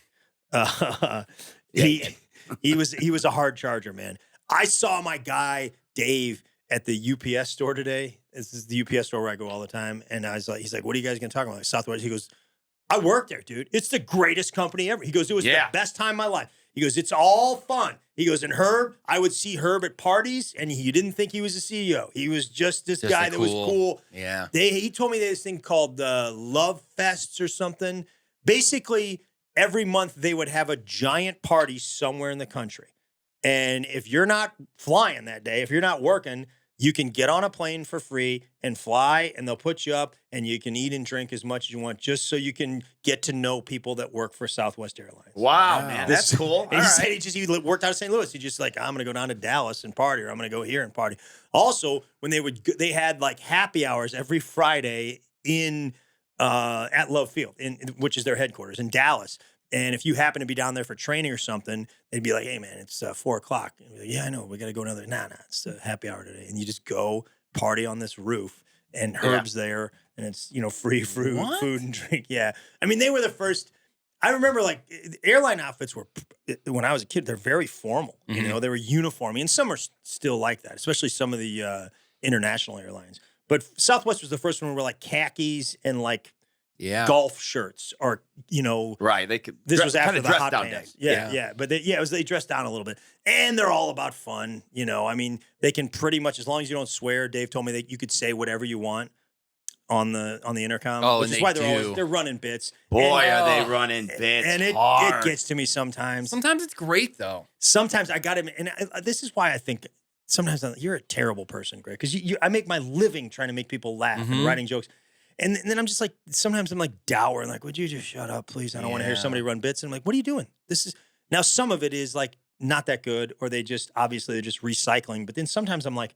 He was a hard charger, man. I saw my guy Dave at the UPS store today. This is the UPS store where I go all the time. And I was like, he's like, what are you guys going to talk about? Like, Southwest. He goes, I work there, dude. It's the greatest company ever. He goes, it was the best time of my life. He goes, it's all fun. He goes, and Herb, I would see Herb at parties, and you didn't think he was a CEO. He was just this guy that was cool. Yeah. He told me this thing called Love Fests or something. Basically, every month they would have a giant party somewhere in the country. And if you're not flying that day, if you're not working, you can get on a plane for free and fly, and they'll put you up, and you can eat and drink as much as you want just so you can get to know people that work for Southwest Airlines. Wow, man. That's cool. And he said he worked out of St. Louis. He just like, I'm going to go down to Dallas and party, or I'm going to go here and party. Also, when they had like happy hours every Friday at Love Field, which is their headquarters in Dallas. And if you happen to be down there for training or something, they'd be like, hey, man, it's 4 o'clock. And you're like, yeah, I know. We got to go another. Nah, it's a happy hour today. And you just go party on this roof, and Herb's there, and it's, free food and drink. Yeah. I mean, they were the first. I remember, like, airline outfits were, when I was a kid, they're very formal. Mm-hmm. They were uniformy. And some are still like that, especially some of the international airlines. But Southwest was the first one where like khakis and like, golf shirts, or right. They could. This was after the hot down pants. day. Yeah. But they dressed down a little bit, and they're all about fun. I mean, they can pretty much, as long as you don't swear. Dave told me that you could say whatever you want on the intercom. Which is why they're running bits. Boy, are they running bits, and it gets to me sometimes. Sometimes it's great though. Sometimes I got him, and this is why I think sometimes you're a terrible person, Greg, because I make my living trying to make people laugh and writing jokes. And then I'm just like, sometimes I'm like dour and like, would you just shut up, please? I don't want to hear somebody run bits. And I'm like, what are you doing? Now some of it is like not that good, or they're just recycling. But then sometimes I'm like,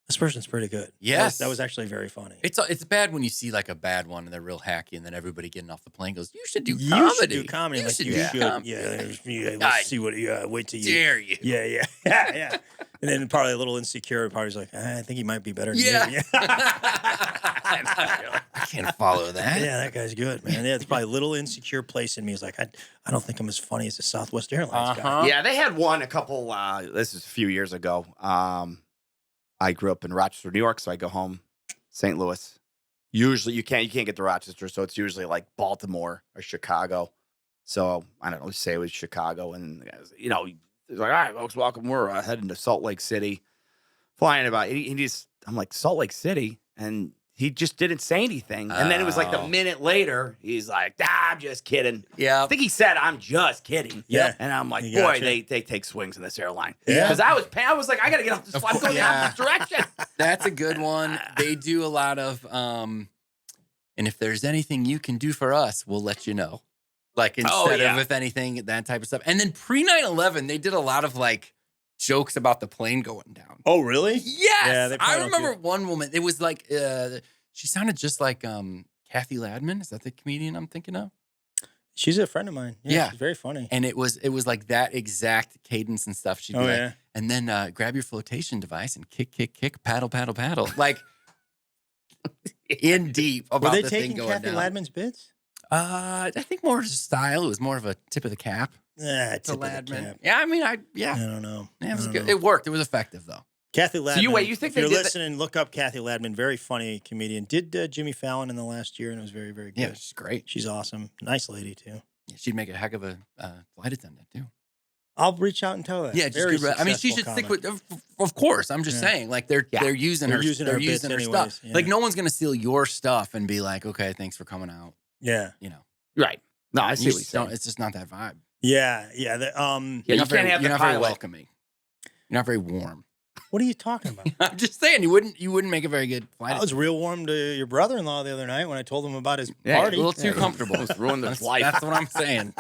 this person's pretty good. Yes. That was actually very funny. It's bad when you see like a bad one and they're real hacky, and then everybody getting off the plane goes, you should do comedy. You should do comedy. You like should you do should. comedy. Yeah, let's see what, wait till you. Dare you. Yeah. And then probably a little insecure. Probably like, I think he might be better than you. Yeah. I can't follow that. Yeah, that guy's good, man. Yeah, it's probably a little insecure place in me. Is like, I don't think I'm as funny as the Southwest Airlines guy. Yeah, they had a couple, this is a few years ago. I grew up in Rochester, New York, so I go home, St. Louis. Usually you can't get to Rochester, so it's usually like Baltimore or Chicago. So I don't know, let's say it was Chicago, and you know, he's like, all right, folks, welcome. We're heading to Salt Lake City, flying about. I'm like, Salt Lake City, and he just didn't say anything. And then it was like a minute later, he's like, I'm just kidding. Yeah. I think he said, I'm just kidding. Yeah. And I'm like, You boy, gotcha. they take swings in this airline. Yeah. Because I was like, I got to get off this flight. I'm going the opposite direction. That's a good one. They do a lot of, and if there's anything you can do for us, we'll let you know. Like instead of if anything, that type of stuff. And then pre 9/11, they did a lot of like jokes about the plane going down. Oh, really? Yes. Yeah, they probably I don't remember one woman. It was like, she sounded just like Kathy Ladman. Is that the comedian I'm thinking of? She's a friend of mine. Yeah. She's very funny. And it was like that exact cadence and stuff. She'd be like, yeah. and then grab your flotation device and kick, paddle, paddle, paddle. Like in deep about Were they the thing taking going Kathy down. Ladman's bits? I think more style. It was more of a tip of the cap. Yeah, To tip of the Ladman. cap. Yeah, I mean, I don't know. Yeah, it was I don't good. know. It worked. It was effective though. Kathy Ladman. You think if they you're did that- listening, look up Kathy Ladman. Very funny comedian. Did Jimmy Fallon in the last year, and it was very, very good. Yeah, she's great. She's awesome. Nice lady, too. Yeah, she'd make a heck of a flight attendant too. I'll reach out and tell her that. Yeah, just Very good. I mean, she successful should comic. stick with. Of course, I'm just Yeah. saying. Like they're using They're her. using They're her bits using her anyways, stuff. yeah. Like no one's gonna steal your stuff and be like, okay, thanks for coming out. Yeah. You know, Right. No, I see you what you're just don't- saying. It's just not that vibe. Yeah. Yeah, You're you not can't very, have you're the not very pilot. welcoming. You're not very warm. What are you talking about? I'm just saying you wouldn't make a very good flight. I was real warm to your brother-in-law the other night when I told him about his Yeah, party. a little too Yeah. comfortable. Almost ruined his life. That's what I'm saying.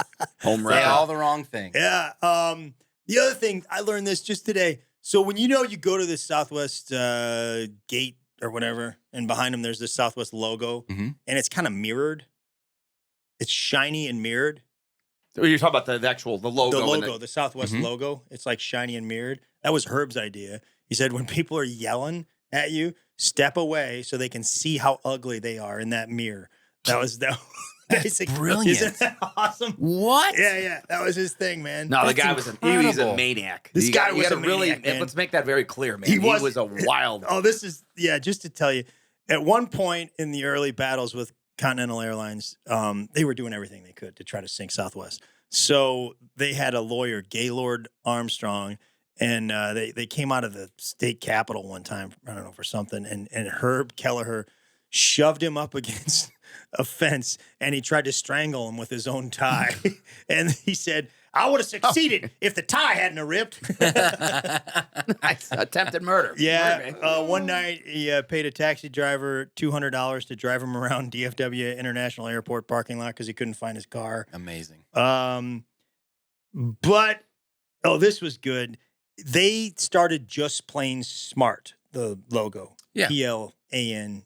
Home Say run. all the wrong things. Yeah. The other thing, I learned this just today. So when you go to the Southwest gate or whatever, and behind them there's the Southwest logo, Mhm. and it's kind of mirrored. It's shiny and mirrored. So you're talking about the actual logo. The and logo, the Southwest Mhm. logo. It's like shiny and mirrored. That was Herb's idea. He said when people are yelling at you, step away so they can see how ugly they are in that mirror. That was basically brilliant. Isn't that awesome? What? Yeah. That was his thing, man. No, the That's guy was he was a incredible. maniac. This You guy got- you was gotta a maniac, man. Let's make that very clear, man. He He was- was a wild. Oh, this is just to tell you. At one point in the early battles with Continental Airlines, they were doing everything they could to try to sink Southwest. So they had a lawyer, Gaylord Armstrong, and they came out of the state capitol one time, I don't know, for something, and Herb Kelleher shoved him up against a fence, and he tried to strangle him with his own tie. And he said, I would have succeeded if the tie hadn't have ripped. Nice. Attempted murder. Yeah. Murder. One night he paid a taxi driver $200 to drive him around DFW International Airport parking lot because he couldn't find his car. Amazing. But this was good. They started Just Plain Smart, the logo. Yeah. PLANE,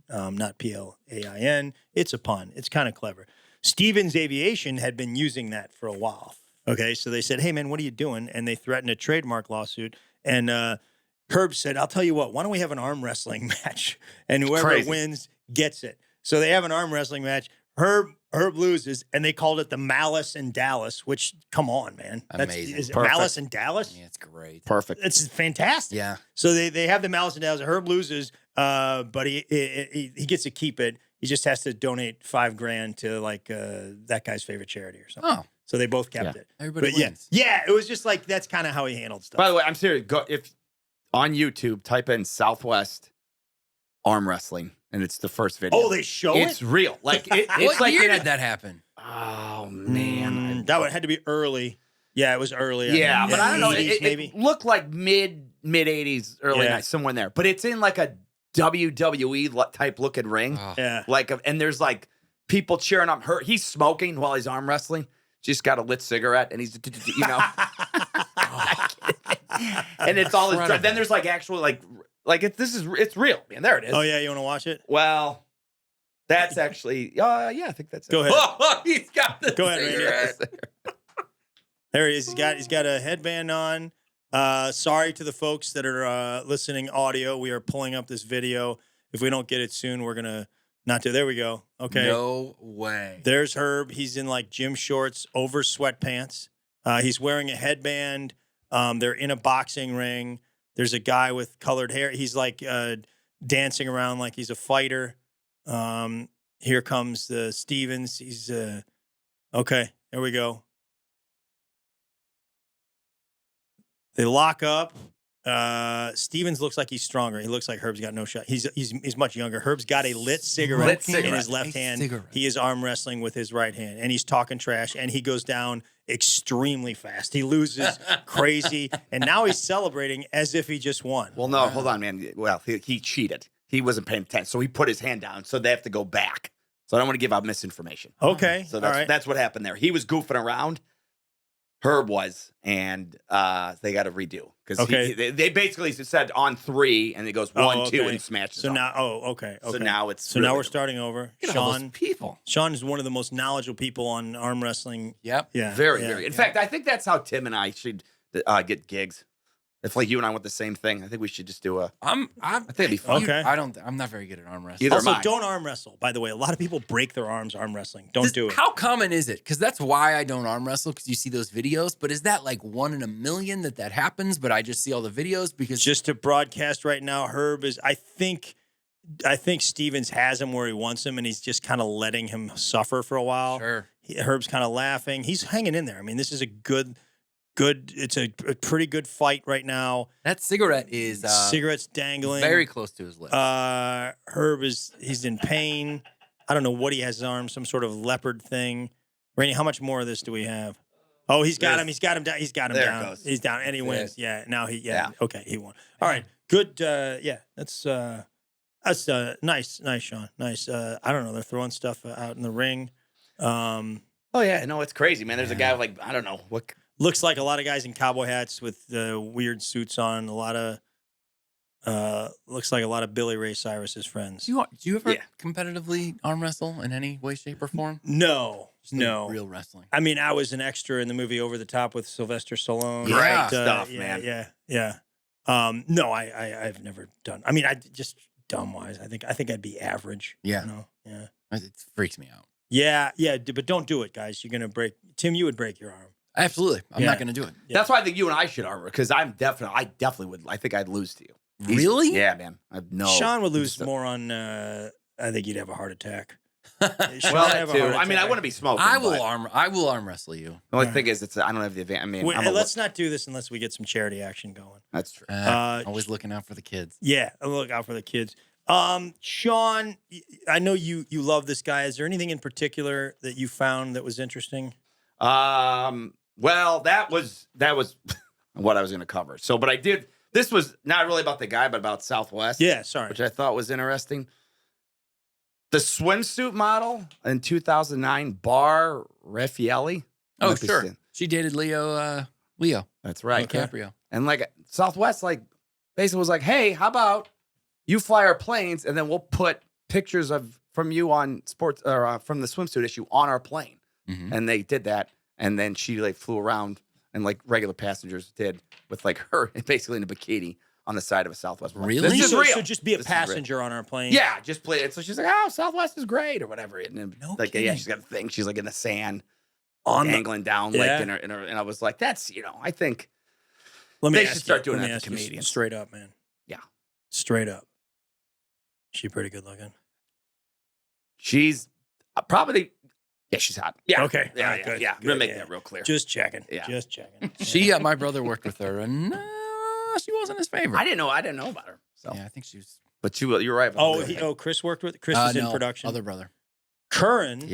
not PLAIN. It's a pun. It's kind of clever. Stevens Aviation had been using that for a while. Okay, so they said, hey, man, what are you doing? And they threatened a trademark lawsuit. And Herb said, I'll tell you what, why don't we have an arm wrestling match? And whoever Crazy. wins gets it. So they have an arm wrestling match. Herb loses, and they called it the Malice in Dallas, which, come on, man. Amazing. Is it Perfect. Malice in Dallas? Yeah, it's great. Perfect. It's fantastic. Yeah. So they have the Malice in Dallas. Herb loses, but he gets to keep it. He just has to donate $5,000 to like that guy's favorite charity or something. Oh, So they both kept Yeah. it. everybody But wins. yeah, it was just like that's kind of how he handled stuff. By the way, I'm serious. Go if on YouTube, type in Southwest arm wrestling, and it's the first video. Oh, they show it's it. real. Like it, it's What like year in a- did that happen? Oh man, That one had to be early. Yeah, it was early. Yeah, but I don't know. 80s, It maybe. looked like mid 80s, early Yeah. 90s, somewhere in there. But it's in like a WWE type looking ring. Oh. Yeah. And there's like people cheering up. He's smoking while he's arm wrestling. Just got a lit cigarette, and he's and it's all his. Incredible. Then there's like actual it's real, man. There it is. Oh yeah, you want to watch it? Well, that's actually yeah, I think that's it. Go ahead. Oh, he's got the Go ahead, Randy. cigarette. There he is. He's got a headband on. Sorry to the folks that are listening audio. We are pulling up this video. If we don't get it soon, we're gonna not do. There we go. Okay. No way. There's Herb. He's in like gym shorts over sweatpants. He's wearing a headband. They're in a boxing ring. There's a guy with colored hair. He's like dancing around like he's a fighter. Here comes the Stevens. He's okay. There we go. They lock up. Stevens looks like he's stronger. He looks like Herb's got no shot. He's much younger. Herb's got a lit cigarette in his left hand. He is arm wrestling with his right hand, and he's talking trash. And he goes down extremely fast. He loses crazy, and now he's celebrating as if he just won. Well, no, hold on, man. Well, he cheated. He wasn't paying attention, so he put his hand down. So they have to go back. So I don't want to give out misinformation. Okay, so that's what happened there. He was goofing around. Herb was, and they got to redo because they basically said on 3, and it goes 1, 2, and smashes. So off. now, okay. So now it's now we're starting over. Sean, people. Sean is one of the most knowledgeable people on arm wrestling. Yep. Yeah. Very. In fact, I think that's how Tim and I should get gigs. If like you and I want the same thing, I think we should just do a. I think it'd be fun. Okay. I'm not very good at arm wrestling. Either also, don't arm wrestle. By the way, a lot of people break their arms arm wrestling. Don't do it. How common is it? Because that's why I don't arm wrestle, because you see those videos. But is that like 1 in a million that happens? But I just see all the videos because just to broadcast right now, Herb is. I think Stevens has him where he wants him, and he's just kind of letting him suffer for a while. Sure. Herb's kind of laughing. He's hanging in there. I mean, this is a good. It's a pretty good fight right now. That cigarette is cigarette's dangling very close to his lips. Herb he's in pain. I don't know what he has in his arm, some sort of leopard thing. Rainey, how much more of this do we have? Oh, he's got him. He's got him down. He's got him down. Goes. He's down, and he wins. Yeah. Now he. Yeah. Okay, he won. All right. Good. Yeah. That's nice, Sean. Nice. I don't know. They're throwing stuff out in the ring. Oh yeah. No, it's crazy, man. There's a guy like I don't know what. Looks like a lot of guys in cowboy hats with weird suits on. A lot of looks like a lot of Billy Ray Cyrus's friends. Do you ever competitively arm wrestle in any way, shape, or form? No. Real wrestling. I mean, I was an extra in the movie Over the Top with Sylvester Stallone. Great stuff, man. Yeah. No, I've never done. I mean, I just dumb wise. I think I'd be average. Yeah. You know? Yeah. It freaks me out. Yeah. But don't do it, guys. You're gonna break. Tim, you would break your arm. Absolutely. I'm not going to do it. Yeah. That's why I think you and I should armor because I definitely would. I think I'd lose to you. Really? Yeah, man. Sean would lose more on. I think you'd have a heart attack. Well, that too. I mean, I wouldn't be smoking. I will arm wrestle you. The only thing is, I don't have the advantage. I mean, let's not do this unless we get some charity action going. That's true. Always looking out for the kids. Yeah, look out for the kids. Sean, I know you love this guy. Is there anything in particular that you found that was interesting? Well, that was what I was going to cover. So, but I did. This was not really about the guy, but about Southwest. Yeah, sorry. Which I thought was interesting. The swimsuit model in 2009, Refaeli. Oh, sure. She dated Leo. That's right. DiCaprio. And like Southwest, like basically was like, hey, how about you fly our planes and then we'll put pictures from you on sports or from the swimsuit issue on our plane. Mm-hmm. And they did that. And then she like flew around and like regular passengers did with like her basically in a bikini on the side of a Southwest plane. Really? This is real. So just be a passenger on our plane. Yeah, just play it. So she's like, oh, Southwest is great or whatever. And then, kidding. Yeah, she's got a thing. She's like in the sand, angling down like in her. And I was like, that's I think they should start doing that to comedians. Straight up, man. Yeah, straight up. She pretty good looking. She's probably. Yeah, she's hot. Yeah. Okay. Yeah. Right, good. Yeah. I'm gonna make that real clear. Just checking. Yeah. Just checking. She, my brother worked with her, and she wasn't his favorite. I didn't know about her. So yeah, I think she was. But you're right. Chris worked with. Chris is in production. Other brother. Curran.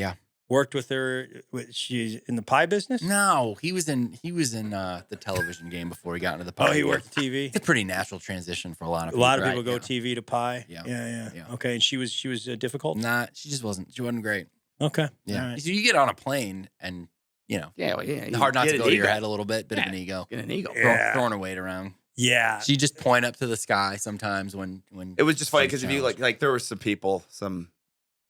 Worked with her. She's in the pie business. No, he was in the television game before he got into the pie. Oh, he worked TV. It's a pretty natural transition for a lot of people. A lot of people go TV to pie. Yeah. Okay, and she was difficult. Nah, she just wasn't. She wasn't great. Okay. Yeah. Right. So you get on a plane and it's hard not to go to your head a little bit. Bit of an ego. Get an ego. Throwing her weight around. Yeah. She just point up to the sky sometimes when it was just funny because if you like there were some people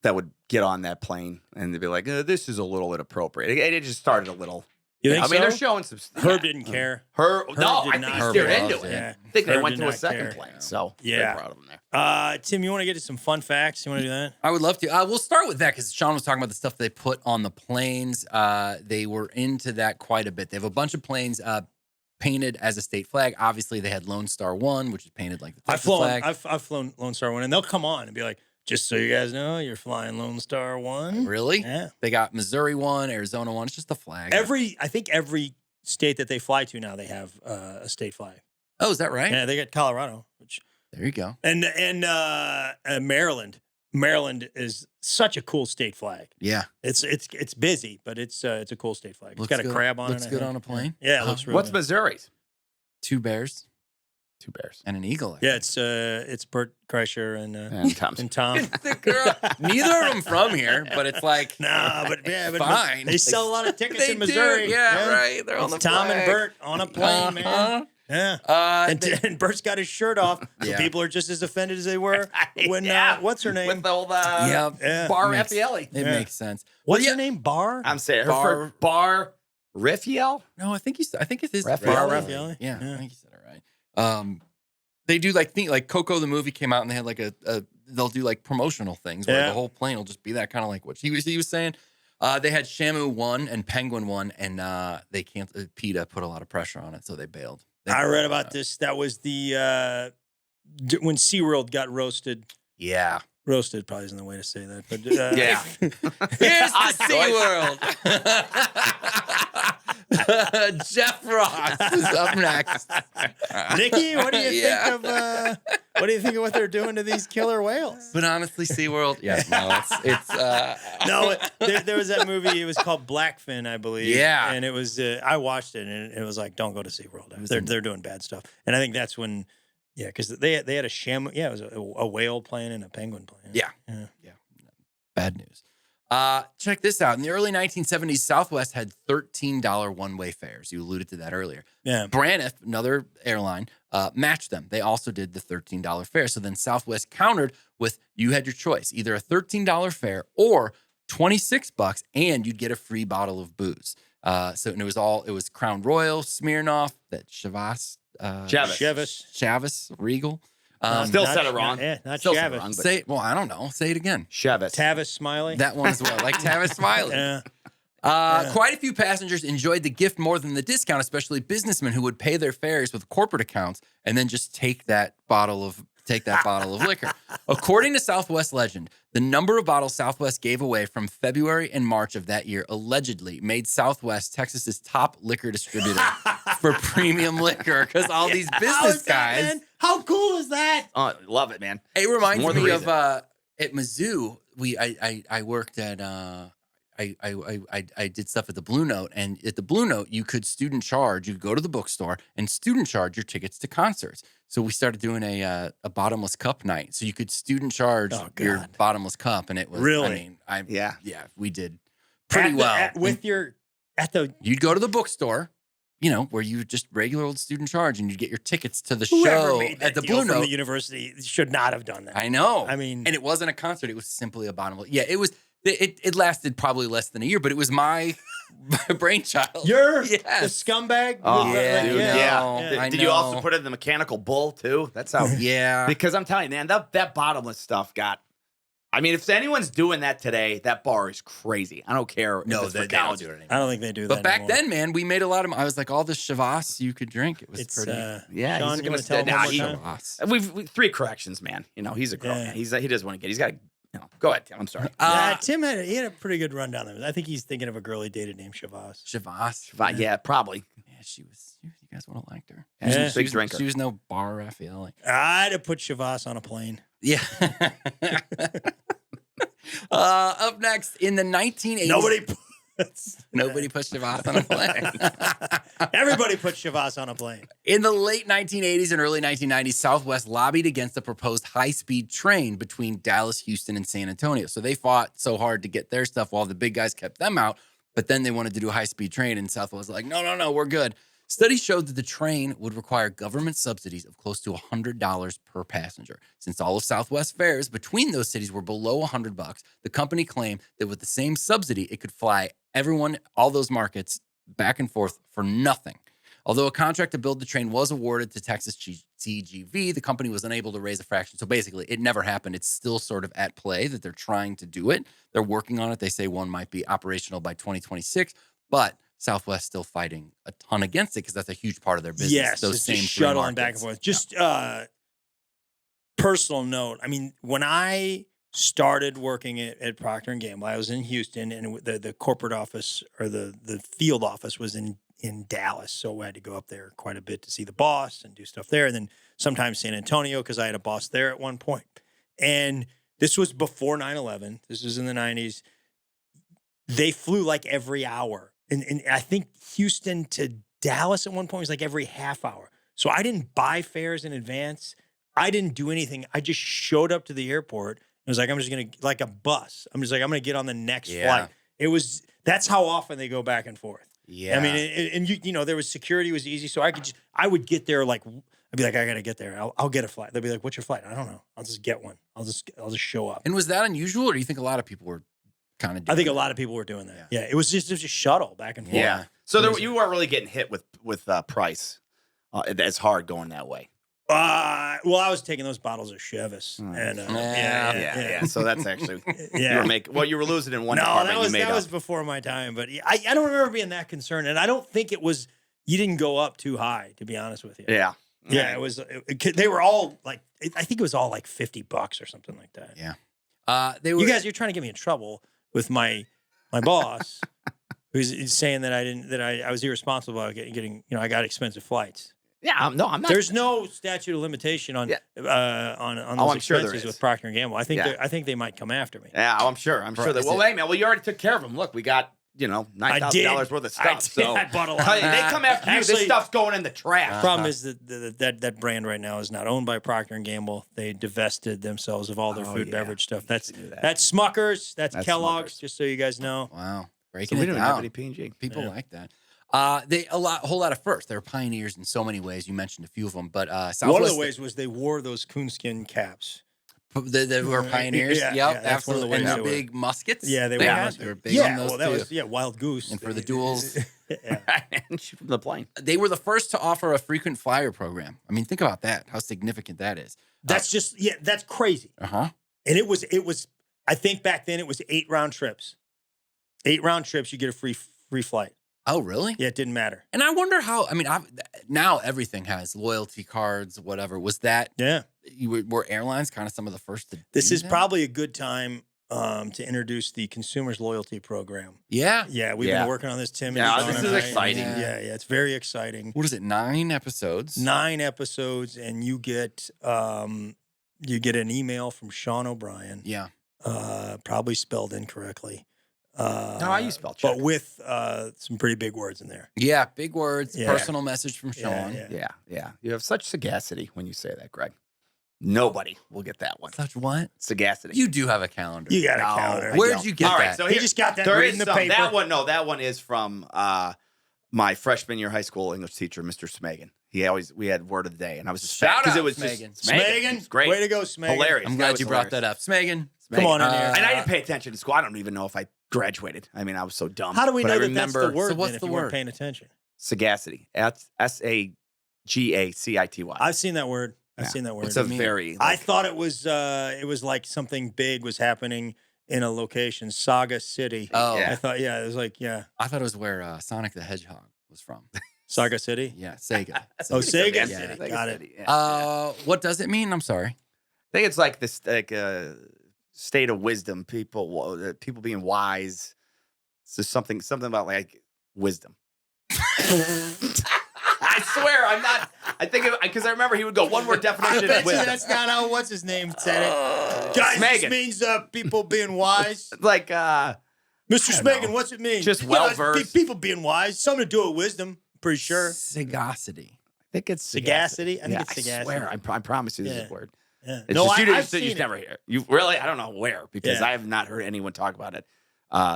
that would get on that plane and they'd be like, this is a little inappropriate. It just started a little. You think I mean, they're showing some. Herb didn't care. I think he steered into it. Yeah. I think they went to a second plane. So yeah, proud of them there. Tim, you want to get to some fun facts? You want to do that? I would love to. We'll start with that because Sean was talking about the stuff they put on the planes. They were into that quite a bit. They have a bunch of planes. painted as a state flag. Obviously, they had Lone Star 1, which is painted like the Texas flag. I've flown Lone Star 1, and they'll come on and be like, just so you guys know, you're flying Lone Star 1. Really? Yeah. They got Missouri 1, Arizona 1. It's just the flag. I think every state that they fly to now, they have a state flag. Oh, is that right? Yeah, they got Colorado, which There you go. and Maryland. Maryland is such a cool state flag. Yeah. It's busy, but it's a cool state flag. It's got a good. crab on it. Looks I good think. on a plane. Yeah, it looks really What's good. Missouri's? 2 bears 2 bears. and an eagle. Yeah, it's Bert Kreischer and Tom's. and Tom. The girl. Neither of them from here, but it's like Nah, but fine. They sell a lot of tickets They in Missouri. do. Yeah, right. They're on It's the Tom flag. and Bert on a plane, man. Uh-huh. Yeah. They- And Bert's got his shirt off, so Yeah. people are just as offended as they were when Yeah. What's her name? With the old Yeah. Bar Makes- Refaeli. It Yeah. makes sense. What's Well, her name? Bar. I'm saying Bar- Bar Refaeli. No, I think it is Refaeli. Bar Refaeli? Yeah, Yeah. I think you said it right. They do like Coco the movie came out and they had like they'll do like promotional things where Yeah. the whole plane will just be that kind of like what he was saying. They had Shamu 1 and Penguin 1 and they can't. PETA put a lot of pressure on it, so they bailed. I read about this. That was the when SeaWorld got roasted. Yeah. Roasted probably isn't the way to say that, but Yeah. Here's Odd the SeaWorld. Jeff Ross is up next. Nikki, what do you Yeah. think of what they're doing to these killer whales? But honestly, SeaWorld, yeah, no, it's No, there was that movie. It was called Blackfin, I believe. Yeah. and it was. I watched it, and it was like, don't go to SeaWorld. They're doing bad stuff, and I think that's when, yeah, because they had a sham. Yeah, it was a whale plane and a penguin plane. Yeah. yeah. bad news. Check this out. In the early 1970s, Southwest had $13 one-way fares. You alluded to that earlier. Yeah. Braniff, another airline, matched them. They also did the $13 fare. So then Southwest countered with, you had your choice, either a $13 fare or $26 and you'd get a free bottle of booze. And it was Crown Royal, Smirnoff, that Chivas, Chavis, Regal. Still said it wrong. Not Still said it Chavis. wrong, but- Say it. Well, I don't know. Say it again. Chivas. Tavis Smiley. That one as well. Like Tavis Smiley. Yeah. Quite a few passengers enjoyed the gift more than the discount, especially businessmen who would pay their fares with corporate accounts and then just take that bottle of liquor. According to Southwest legend, the number of bottles Southwest gave away from February and March of that year allegedly made Southwest Texas's top liquor distributor for premium liquor because all these business guys. Man? How cool is that? Oh, love it, man. It reminds More the me of reason. at Mizzou. I worked at I did stuff at the Blue Note, and at the Blue Note you could student charge. You could go to the bookstore and student charge your tickets to concerts. So we started doing a bottomless cup night. So you could student charge your God. bottomless cup, and it was Really? Yeah. we did pretty well. You'd You'd go to the bookstore, where you just regular old student charge, and you'd get your tickets to the whoever show made that at the deal Blue from Note. the university should not have done that. I know. I mean, and it wasn't a concert. It was simply a bottomless. Yeah, it was. It lasted probably less than a year, but it was my brainchild. you're Yes. the scumbag. Oh, Yeah, dude, yeah. yeah. I Did you also know. put it in the mechanical bull too? That's how. Yeah. Because I'm telling you, man, that bottomless stuff got. I mean, if anyone's doing that today, that bar is crazy. I don't care. if it's for college. do it anymore. I don't think they do that. But back anymore. then, man, we made a lot of. I was like, all the Chivas you could drink. It was It's pretty. Yeah, Sean, he's you gonna want to tell him nah, one more he- time? Chivas. We've 3 corrections, man. He's a grown Yeah. man. He doesn't want to get. He's got to. Go ahead, Tim. I'm sorry. Tim had a pretty good rundown there. I think he's thinking of a girl he dated named Shavas. Chivas. Yeah, probably. Yeah, she was. You guys would have liked her. Yeah. She's a She big was, drinker. she was no bar Raffaele. I'd have put Shavas on a plane. Yeah. Up next in the 1980s. Nobody put Chivas on a plane. Everybody put Shavas on a plane. In the late 1980s and early 1990s, Southwest lobbied against the proposed high-speed train between Dallas, Houston, and San Antonio. So they fought so hard to get their stuff while the big guys kept them out. But then they wanted to do a high-speed train, and Southwest was like, no, we're good. Studies showed that the train would require government subsidies of close to $100 per passenger. Since all of Southwest fares between those cities were below $100, the company claimed that with the same subsidy, it could fly everyone, all those markets, back and forth for nothing. Although a contract to build the train was awarded to Texas TGV, the company was unable to raise a fraction. So basically, it never happened. It's still sort of at play that they're trying to do it. They're working on it. They say one might be operational by 2026, but Southwest still fighting a ton against it because that's a huge part of their business. Yes, those it's same just three shuttling back and markets. forth. Just personal note. I mean, when I started working at Procter & Gamble, I was in Houston, and the corporate office or the field office was in Dallas. So I had to go up there quite a bit to see the boss and do stuff there. And then sometimes San Antonio, because I had a boss there at one point. And this was before 9/11. This was in the 90s. They flew like every hour. And I think Houston to Dallas at one point was like every half hour. So I didn't buy fares in advance. I didn't do anything. I just showed up to the airport and was like, I'm just going to, like a bus. I'm going to get on the next flight. That's how often they go back and forth. Yeah. I mean, and you know, there was security was easy. So I would get there like, I'd be like, I got to get there. I'll get a flight. They'll be like, what's your flight? I don't know. I'll just get one. I'll just show up. And was that unusual, or do you think a lot of people were kind of doing I think a that? lot of people were doing that. Yeah. It was just shuttle back and forth. Yeah. So you weren't really getting hit with price as hard going that way. Well, I was taking those bottles of Chivas, and Yeah. So that's actually yeah. you were losing in one No, department. that was before my time, but I don't remember being that concerned, and I don't think it was. You didn't go up too high, to be honest with you. Yeah. Yeah, it was. They were all like, I think it was all like $50 or something like that. Yeah. They were. You guys, you're trying to get me in trouble with my boss, who's saying that I was irresponsible about getting. You know, I got expensive flights. Yeah. I'm not. There's no statute of limitation on those I'm sure there expenses is. with Procter & Gamble. I think Yeah. I think they might come after me. Yeah, I'm sure. I'm sure that. Well, hey, man. Well, you already took care of them. Look, we got $9,000 worth of stuff. I bought a lot. They come after you. This Actually, stuff's going in the trash. Problem is that brand right now is not owned by Procter & Gamble. They divested themselves of all their food and beverage stuff. That's Smuckers. That's Kellogg's. Smuckers. Just so you guys know. Wow. So Breaking we it don't have down. any P&G. People like that. Whole lot of firsts. They were pioneers in so many ways. You mentioned a few of them, but Southwest. One of the ways was they wore those coonskin caps. They were pioneers. Yeah, Yep, yeah, that's one of the absolutely. ways And they the were. big muskets. Yeah, they were big on those that too. was Wild Goose. And for the duels. Yeah. And shoot from the plane. They were the first to offer a frequent flyer program. I mean, think about that. How significant that is. That's that's crazy. Uh-huh. And it was. I think back then it was 8 round trips. 8 round trips, you get a free flight. Oh, really? Yeah, it didn't matter. And I wonder how. I mean, now everything has loyalty cards, whatever. Was that? Yeah. Were airlines kind of some of the first to? This do is that? probably a good time to introduce the Consumers Loyalty Program. Yeah. Yeah, we've been working on this, Tim. Yeah, and this Sean is and I. exciting. Yeah, it's very exciting. What is it? 9 episodes. 9 episodes, and you get an email from Sean O'Brien. Yeah. Probably spelled incorrectly. No, you spell check. But with some pretty big words in there. Yeah. Big words. Yeah. Personal message from Sean. Yeah. You have such sagacity when you say that, Greg. Nobody will get that one. Such what? Sagacity. You do have a calendar. You got a No, calendar. I Where'd don't. you get All right, that? so He here- just got that There reading is the some. paper. That one is from my freshman year high school English teacher, Mr. Smagan. We had word of the day, and I was just Shout because out, it was Smagan. just Smagan. It's great. Way to go, Smagan. Hilarious. I'm Guy glad was you brought hilarious. that up. Smagan. Come on in here. And I didn't pay attention to school. I don't even know if I graduated. I mean, I was so dumb. How do we But know I that remember that's the word So what's then, if the you weren't word? paying attention? sagacity. Sagacity. I've seen that word. I've Yeah. seen that word. It's a very. I thought it was like something big was happening in a location, Saga City. Oh. I thought, it was like, I thought it was where Sonic the Hedgehog was from. Saga City. Yeah, Sega. Oh, Sega Yeah. City. Sega Got City, it. yeah. What does it mean? I'm sorry. I think it's like this, state of wisdom. People being wise. It's just something about like wisdom. I swear, I'm not. I think because I remember he would go one word definition. Bet of you wisdom. that's not how what's his name said it. Guys, this Smagan. means people being wise. Like Mr. don't Smagan, know. what's it mean? Just it's well-versed. people being wise. Something to do with wisdom. Pretty sure. Sagacity. I think it's Sagacity? I think Yeah, it's sagacity. I swear, I promise you this is Yeah. a word. Yeah. It's No, just, I've you seen just it. never hear it. You really? I don't know where because Yeah. I have not heard anyone talk about it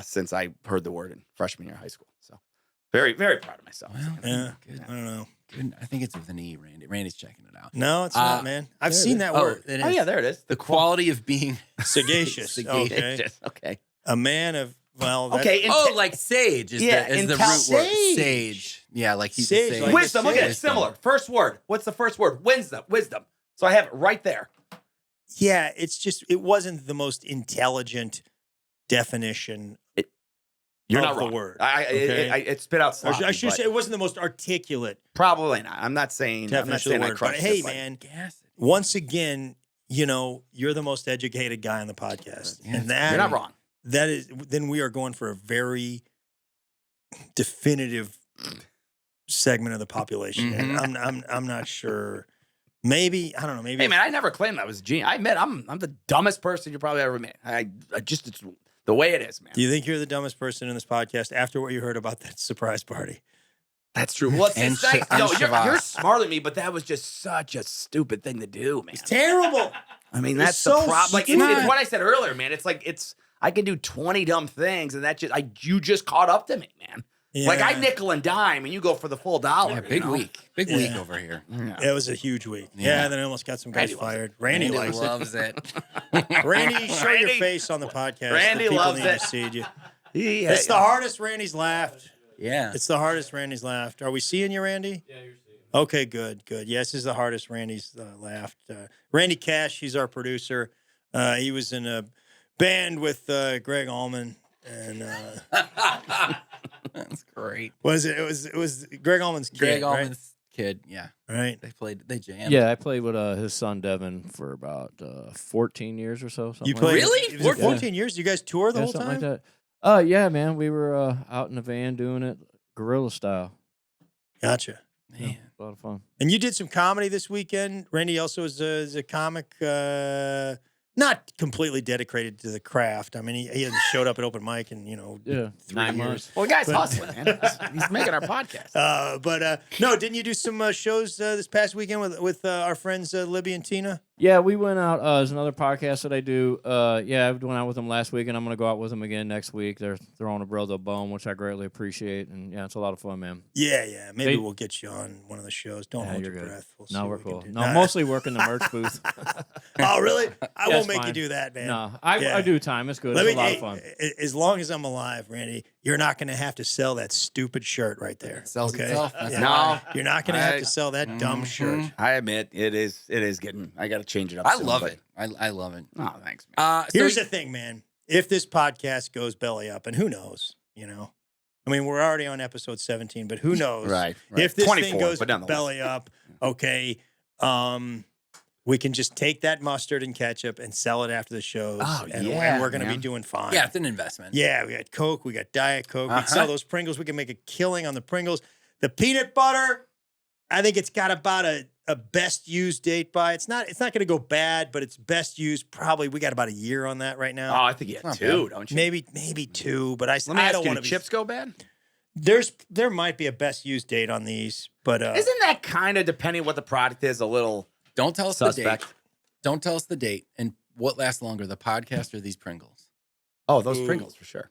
since I heard the word in freshman year of high school. So very, very proud of myself. Well, Yeah. good. I don't know. Good. I think it's with an E, Randy. Randy's checking it out. No, it's not, man. I've there it seen is. that Oh, word. It Oh is. yeah, there it is. The quality of being Sagacious. Sagacious. Okay. Okay. A man of, well, that's, Okay. like sage is Yeah, the root word. sage. Sage. Yeah, like he's Sage, a sage. like Wisdom. Look at it. Wisdom. Similar. First word. What's the first word? Wisdom. So I have it right there. Yeah, it's just, it wasn't the most intelligent definition You're of not the wrong. word. It spit out sloppy. I should but say it wasn't the most articulate probably not. I'm not saying. I'm not definition saying of I the word. But crushed hey, it, man, once again, you're the most educated guy on the podcast, and that you're not wrong. That is, then we are going for a very definitive segment of the population. And I'm not sure. Maybe I don't know. Maybe Hey man, I never claimed I was a genius. I admit I'm the dumbest person you probably ever met. I just it's the way it is, man. Do you think you're the dumbest person in this podcast after what you heard about that surprise party? That's true. Well, it's like, no, you're Chivas. smarter than me, but that was just such a stupid thing to do, man. It's terrible. I mean, It's that's so the problem. Like, stupid. it's what I said earlier, man. It's like I can do 20 dumb things, and you just caught up to me, man. Yeah. Like I nickel and dime, and you go for the full dollar. Yeah, big week. Big week over here. It was a huge week. Yeah. And then I almost got some guys Randy fired. Randy likes loves it. it. Randy, show your Randy- face on the podcast. Randy The people loves need it. to see you. Yeah, It's the hardest Randy's laughed. Yeah. It's the hardest Randy's laughed. Are we seeing you, Randy? Yeah, you're seeing me. Okay, good. Yes, this is the hardest Randy's laughed. Randy Cash, he's our producer. He was in a band with Greg Allman. And That's great. was it? It was Greg Allman's kid, Greg right? Allman's kid. Yeah. Right. They jammed. Yeah, I played with his son Devin for about 14 years or so. You something played Really? It was 14 years. You guys tour the yeah, whole something time? like that. Yeah, man, we were out in the van doing it guerrilla style. Gotcha. Yeah, Man. a lot of fun. And you did some comedy this weekend. Randy also is a comic, not completely dedicated to the craft. I mean, he hasn't showed up at open mic in, Yeah, 3 9 years. months. Well, the guy's But- hustling, man. He's making our podcast. But no, didn't you do some shows this past weekend with our friends Libby and Tina? Yeah, we went out. There's another podcast that I do. Yeah, I went out with them last week, and I'm going to go out with them again next week. They're throwing a brother a bone, which I greatly appreciate. And yeah, it's a lot of fun, man. Yeah. Maybe They- we'll get you on one of the shows. Don't Yeah, hold you're your good. breath. We'll see No, what we're we can cool. do. No, I'm mostly working the merch booth. Oh, really? I Yeah, won't it's make you fine. do that, man. No, Yeah. I do time. It's good. Let It's me, a lot of fun. As long as I'm alive, Randy, you're not going to have to sell that stupid shirt right there. Sells okay? itself. That's Yeah. No. You're not going to have I- to sell that dumb shirt. I admit it is getting. I got to change it up. I soon, love but- it. I love it. Oh, thanks, man. So Here's the thing, man. If this podcast goes belly up, and who knows, I mean, we're already on episode 17, but who knows? Right. If this 24, thing goes but nonetheless. belly up, okay, we can just take that mustard and ketchup and sell it after the shows. Oh, and yeah, we're going to be man. doing fine. yeah, it's an investment. Yeah, we got Coke, we got Diet Coke. We can Uh-huh. sell those Pringles. We can make a killing on the Pringles. The peanut butter, I think it's got about a best used date by. It's not going to go bad, but it's best used probably. We got about a year on that right Oh, now. I think you had Not two, bad. don't you? Maybe 2, but I Let me I ask don't you, want do to chips go bad? There might be a best used date on these, but Isn't that kind of depending what the product is? A little Don't tell us suspect. the date. Don't tell us the date and what lasts longer, the podcast or these Pringles. Oh, those Ooh. Pringles for sure.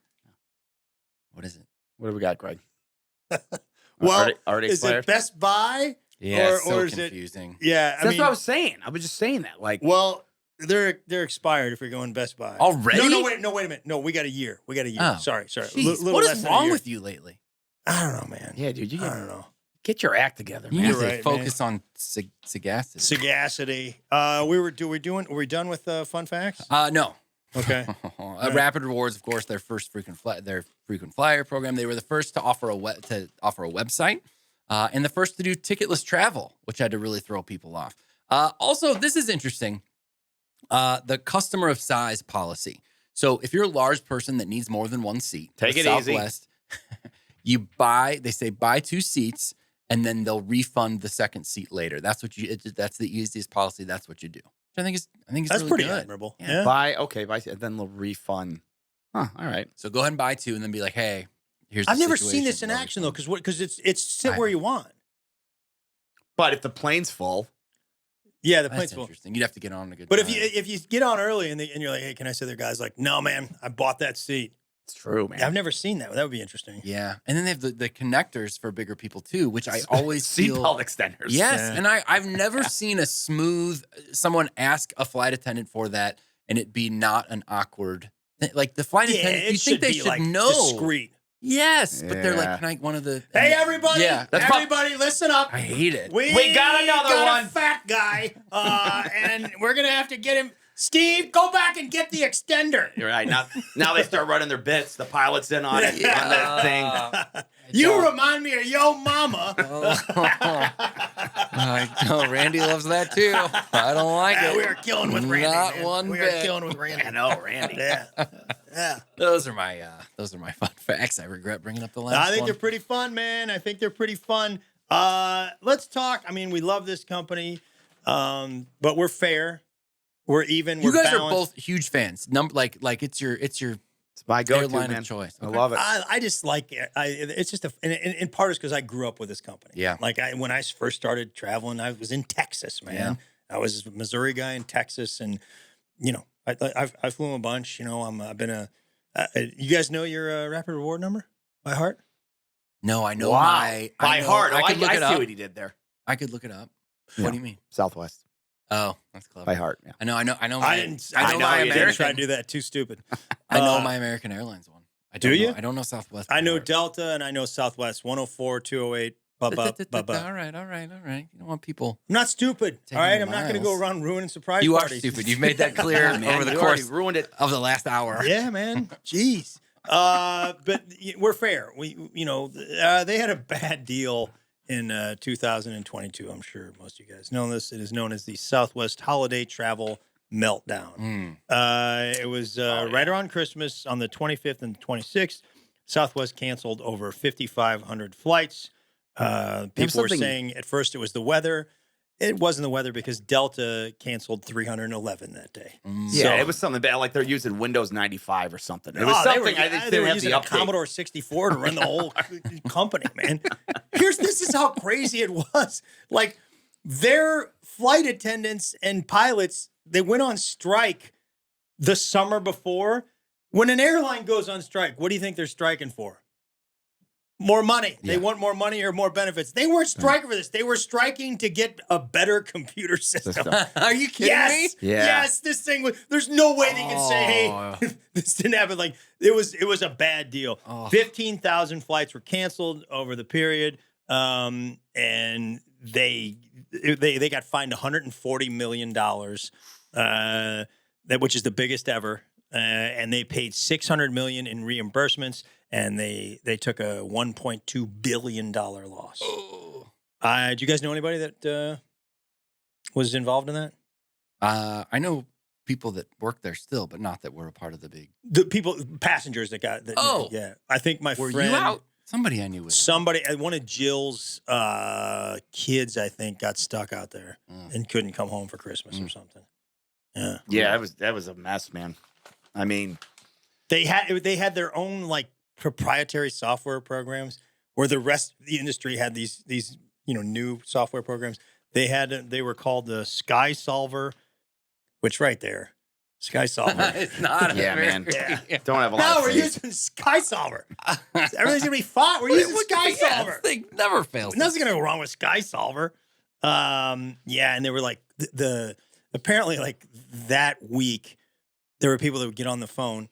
What is it? What do we got, Greg? well, already is expired. it Best Buy? Yeah, Or- it's so or is it- confusing. Yeah, I That's mean, what I was saying. I was just saying that. Like, well, they're expired if you're going Best Buy Already? No, wait a minute. No, we got a year. Oh. Sorry. Jeez, Little what less is than a wrong year. with you lately? I don't know, man. yeah, dude, you I don't know. get your act together, You man. need You're to right, focus on sagacity. Sagacity. Were we done with fun facts? No. Okay. Rapid Rewards, of course, their first frequent flyer program. They were the first to offer a website, and the first to do ticketless travel, which had to really throw people off. Also, this is interesting. The customer of size policy. So if you're a large person that needs more than one seat, Take with it easy. Southwest, they say buy 2 seats, and then they'll refund the second seat later. That's that's the easiest policy. That's what you do. Which I think is That's really pretty good. admirable. Yeah. Yeah. Buy, then they'll refund. Huh, all right. So go ahead and buy 2 and then be like, hey, here's I've the never seen situation. this in They'll action though, refund. because it's sit I where know. you want. But if the plane's full, Yeah, the That's plane's full. interesting. You'd have to get on a good But time. if you get on early and you're like, hey, can I sit there? Guys like, no, man, I bought that seat. it's true, man. I've never seen that. That would be interesting. Yeah. And then they have the connectors for bigger people too, which I always feel. Seatbelt extenders. Yes. Yeah. And I've never seen a smooth, someone ask a flight attendant for that and it be not an awkward thing. Like the flight Yeah, attendant, it you think they be should like know. discreet. Yes. But they're Yeah. like, can I one of the. Hey, everybody! Yeah. Everybody, listen up. I hate it. We got another got one. a fat guy, and we're gonna have to get him. Steve, go back and get the extender. You're right. Now they start running their bits. The pilot's in on it. On that thing. You remind me of Yo Mama. I know Randy loves that too. I don't like it. We are killing with Randy. Not man. one We bit. are killing with Randy. I know, Randy. Yeah. Those are my fun facts. I regret bringing up the last I think one. they're pretty fun, man. I think they're pretty fun. Let's talk. I mean, we love this company, but we're fair. We're even. You we're guys are balanced. both huge fans. Like it's your It's my go-to, airline man. of choice. I Okay. love it. I just like it. It's just in part is because I grew up with this company. Yeah. Like when I first started traveling, I was in Texas, man. I was a Missouri guy in Texas, and I flew a bunch. I've been you guys know your Rapid Reward number by heart? No, I know Wow. my By know- heart. I could look I it see up. what he did there. I could look it up. Yeah. What do you mean? Southwest. Oh, that's clever. By heart. Yeah. I know. I My, didn't. I know my you didn't American. try to do that. Too stupid. I know my American Airlines one. I Do don't you? Know, I don't know Southwest. I by know heart. Delta and I know Southwest. 104, 208. All right. You don't want people. I'm not stupid. Taking All right. the I'm not going to go miles. around ruining surprise You are parties. stupid. You've made that clear Man, over the you course already ruined it. of the last hour. Yeah, man. Jeez. But we're fair. They had a bad deal in 2022. I'm sure most of you guys know this. It is known as the Southwest Holiday Travel Meltdown. It was right around Christmas on the 25th and 26th. Southwest canceled over 5,500 flights. People were saying at first it was the weather. It wasn't the weather because Delta canceled 311 that day. Yeah, So- it was something bad. Like they're using Windows 95 or something. It was Oh, something I they didn't were have using the a update. Commodore 64 to run the whole company, man. This is how crazy it was. Like their flight attendants and pilots, they went on strike the summer before. When an airline goes on strike, what do you think they're striking for? More money. They want more money or more benefits. They weren't striking for this. They were striking to get a better computer system. Are you kidding me? Yeah. Yes, this thing was. There's no way they can say, Oh. "Hey, this didn't happen." Like it was a bad deal. Oh. 15,000 flights were canceled over the period, and they got fined $140 million, which is the biggest ever. And they paid $600 million in reimbursements, and they took a $1.2 billion loss. Oh. Do you guys know anybody that was involved in that? I know people that work there still, but not that were a part of the big. The passengers that got. Oh. Yeah. I think my Were friend. you out? Somebody I knew was. Somebody, one of Jill's kids, I think, got stuck out there and couldn't come home for Christmas or something. Yeah. Yeah, that was a mess, man. I mean, They had their own like proprietary software programs where the rest of the industry had these new software programs. They were called the Sky Solver, which right there, Sky Solver. It's not. Yeah, very- man. Yeah. don't have a lot Now of we're faith. using Sky Solver. Everything's gonna be fine. We're using Sky Solver. This thing never fails. Nothing's gonna go wrong with Sky Solver. And they were like apparently like that week there were people that would get on the phone,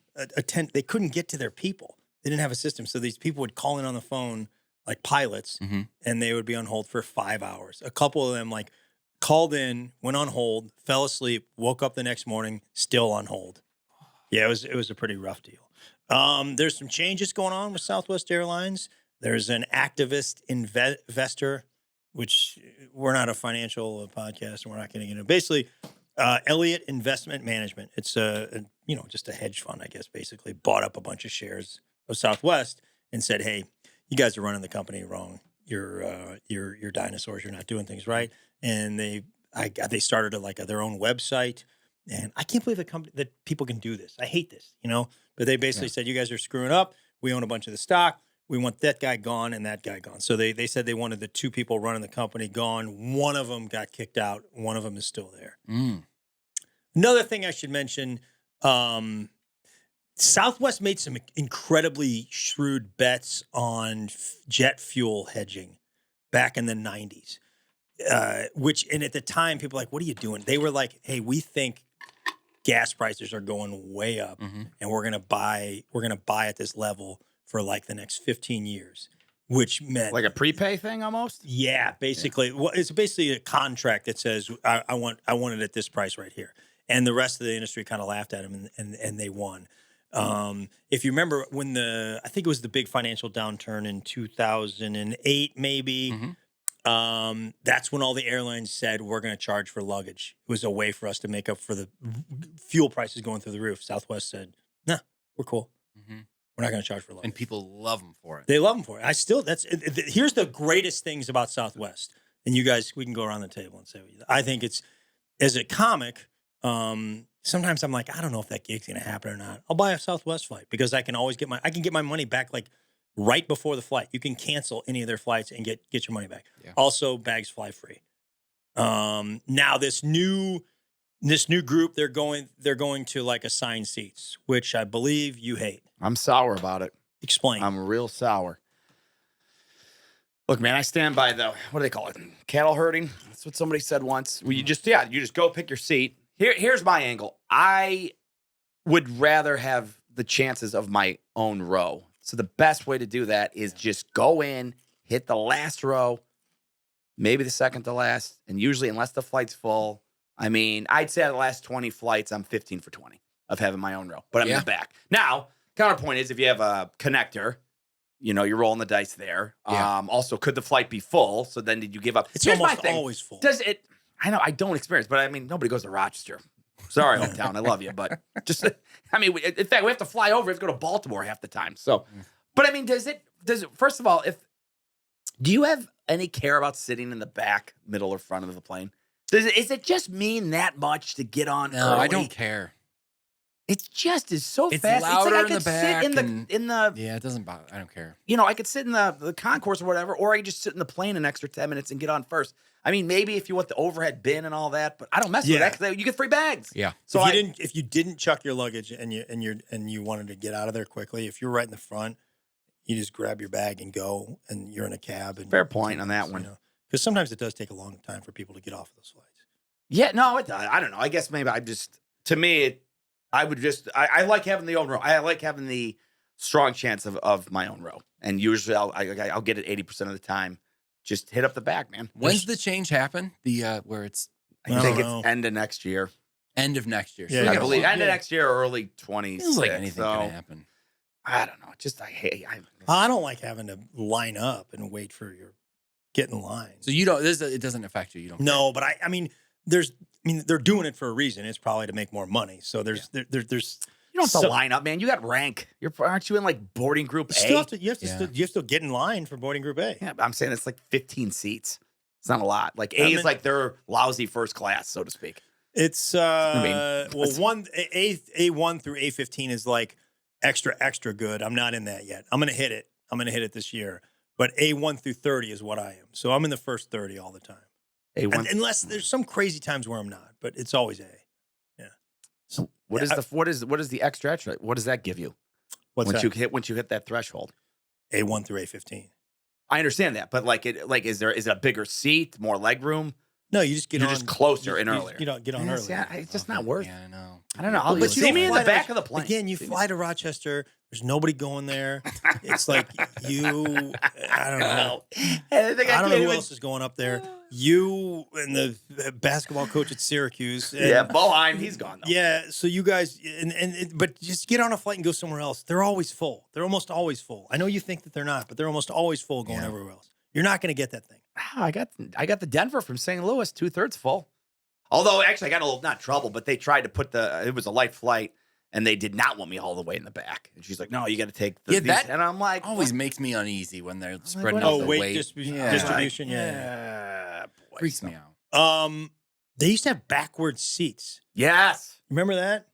they couldn't get to their people. They didn't have a system, so these people would call in on the phone like pilots, and they would be on hold for 5 hours. A couple of them like called in, went on hold, fell asleep, woke up the next morning, still on hold. Yeah, it was a pretty rough deal. There's some changes going on with Southwest Airlines. There's an activist investor, which we're not a financial podcast, and we're not getting into. Basically, Elliott Investment Management. It's just a hedge fund, I guess. Basically, bought up a bunch of shares of Southwest and said, "Hey, you guys are running the company wrong. You're dinosaurs. You're not doing things right." And they started their own website. And I can't believe that people can do this. I hate this, But they basically said, "You guys are screwing up. We own a bunch of the stock. We want that guy gone and that guy gone." So they said they wanted the two people running the company gone. One of them got kicked out. One of them is still there. Another thing I should mention, Southwest made some incredibly shrewd bets on jet fuel hedging back in the 90s, and at the time, people were like, "What are you doing?" They were like, "Hey, we think gas prices are going way up, and we're gonna buy at this level for like the next 15 years," which meant Like a prepay thing almost? yeah, basically. Well, it's basically a contract that says I want it at this price right here. and the rest of the industry kind of laughed at him, and they won. If you remember when I think it was the big financial downturn in 2008, maybe. Mhm. That's when all the airlines said we're going to charge for luggage. It was a way for us to make up for the fuel prices going through the roof. Southwest said, "Nah, we're cool. Mhm. We're not going to charge for luggage." And people love them for it. They love them for it. Here's the greatest things about Southwest, and you guys, we can go around the table and say, I think it's, as a comic, sometimes I'm like, I don't know if that gig's going to happen or not. I'll buy a Southwest flight because I can always get my money back like right before the flight. You can cancel any of their flights and get your money back. Yeah. Also, bags fly free. Now this new group, they're going to like assigned seats, which I believe you hate. I'm sour about it. Explain. I'm real sour. Look, man, I stand by the, what do they call it? Cattle herding. That's what somebody said once. Well, you just go pick your seat. Here's my angle. I would rather have the chances of my own row. So the best way to do that is just go in, hit the last row, maybe the second to last, and usually, unless the flight's full, I mean, I'd say out of the last 20 flights, I'm 15 for 20 of having my own row, but I'm in the back. Now, counterpoint is if you have a connector, you're rolling the dice there. Yeah. Also, could the flight be full? So then did you give up? It's Here's my almost thing. always full. Does it? I know I don't experience, but I mean, nobody goes to Rochester. Sorry, hometown. I love you, but just, I mean, in fact, we have to fly over. We have to go to Baltimore half the time. So, but I mean, does it, first of all, do you have any care about sitting in the back, middle, or front of the plane? Is it just mean that much to get on No, early? I don't care. It's just is so It's fast. louder I in could the back sit in the Yeah, it doesn't bother. I don't care. I could sit in the concourse or whatever, or I could just sit in the plane an extra 10 minutes and get on first. I mean, maybe if you want the overhead bin and all that, but I don't mess with that because you get free bags. Yeah. So if you didn't chuck your luggage and you wanted to get out of there quickly, if you're right in the front, you just grab your bag and go, and you're in a cab. And fair point on that one. Because sometimes it does take a long time for people to get off of those flights. Yeah, no, I don't know. I guess maybe to me, I like having the own row. I like having the strong chance of my own row. And usually I'll get it 80% of the time. Just hit up the back, man. When's the change happen? The where it's I think it's end of next year. end of next year. Yeah, So I you believe got a end of next year or early 20s. feels like anything can happen. I don't know. I don't like having to line up and wait for get in line. So you don't. It doesn't affect you. You don't. No, but I mean, they're doing it for a reason. It's probably to make more money. So there's You don't have to line up, man. You got rank. Aren't you in like boarding group A? you have to still get in line for boarding group A. Yeah, but I'm saying it's like 15 seats. It's not a lot. Like A is like their lousy first class, so to speak. It's A1 through A15 is like extra good. I'm not in that yet. I'm gonna hit it this year. But A1 through 30 is what I am. So I'm in the first 30 all the time. A1. Unless there's some crazy times where I'm not, but it's always A. Yeah. So what is the extra? What does that give you? Once you hit that threshold? A1 through A15. I understand that, but is it a bigger seat, more leg room? No, you just You're just closer and earlier. You don't get on early. Yeah, it's just not worth. Yeah, I know. I don't know. Well, but See you me don't in the fly back to- of the plane. Again, you fly to Rochester. There's nobody going there. It's like I don't know. I don't know who else is going up there. You and the basketball coach at Syracuse. And, Yeah, Boheim, he's gone though. Yeah, so you guys, but just get on a flight and go somewhere else. They're always full. They're almost always full. I know you think that they're not, but they're almost always full going everywhere else. You're not going to get that thing. I got the Denver from St. Louis 2/3 full. Although actually I got a little not trouble, but they tried to put it was a light flight and they did not want me all the way in the back. And she's like, "No, you got to take that and I'm like, Always makes me uneasy when they're spreading what out else? the weight weight. distribution. Yeah, boy. Freaks me out. They used to have backward seats. Yes. Remember that?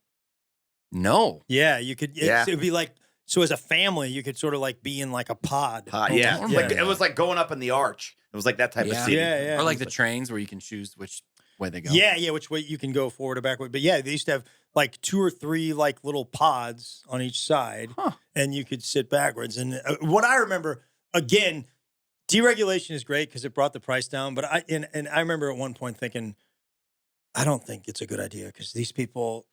No. Yeah, you could. Yeah. It would be like, so as a family, you could sort of like be in like a pod. Yeah. Oh, Like, yeah. it was like going up in the arch. It was like that type of Yeah. seating. Yeah. Or like the trains where you can choose which way they go. Yeah, which way you can go forward or backward. But yeah, they used to have like 2 or 3 like little pods on each side, and you could sit backwards. And what I remember, again, deregulation is great because it brought the price down. But I remember at one point thinking, I don't think it's a good idea because these people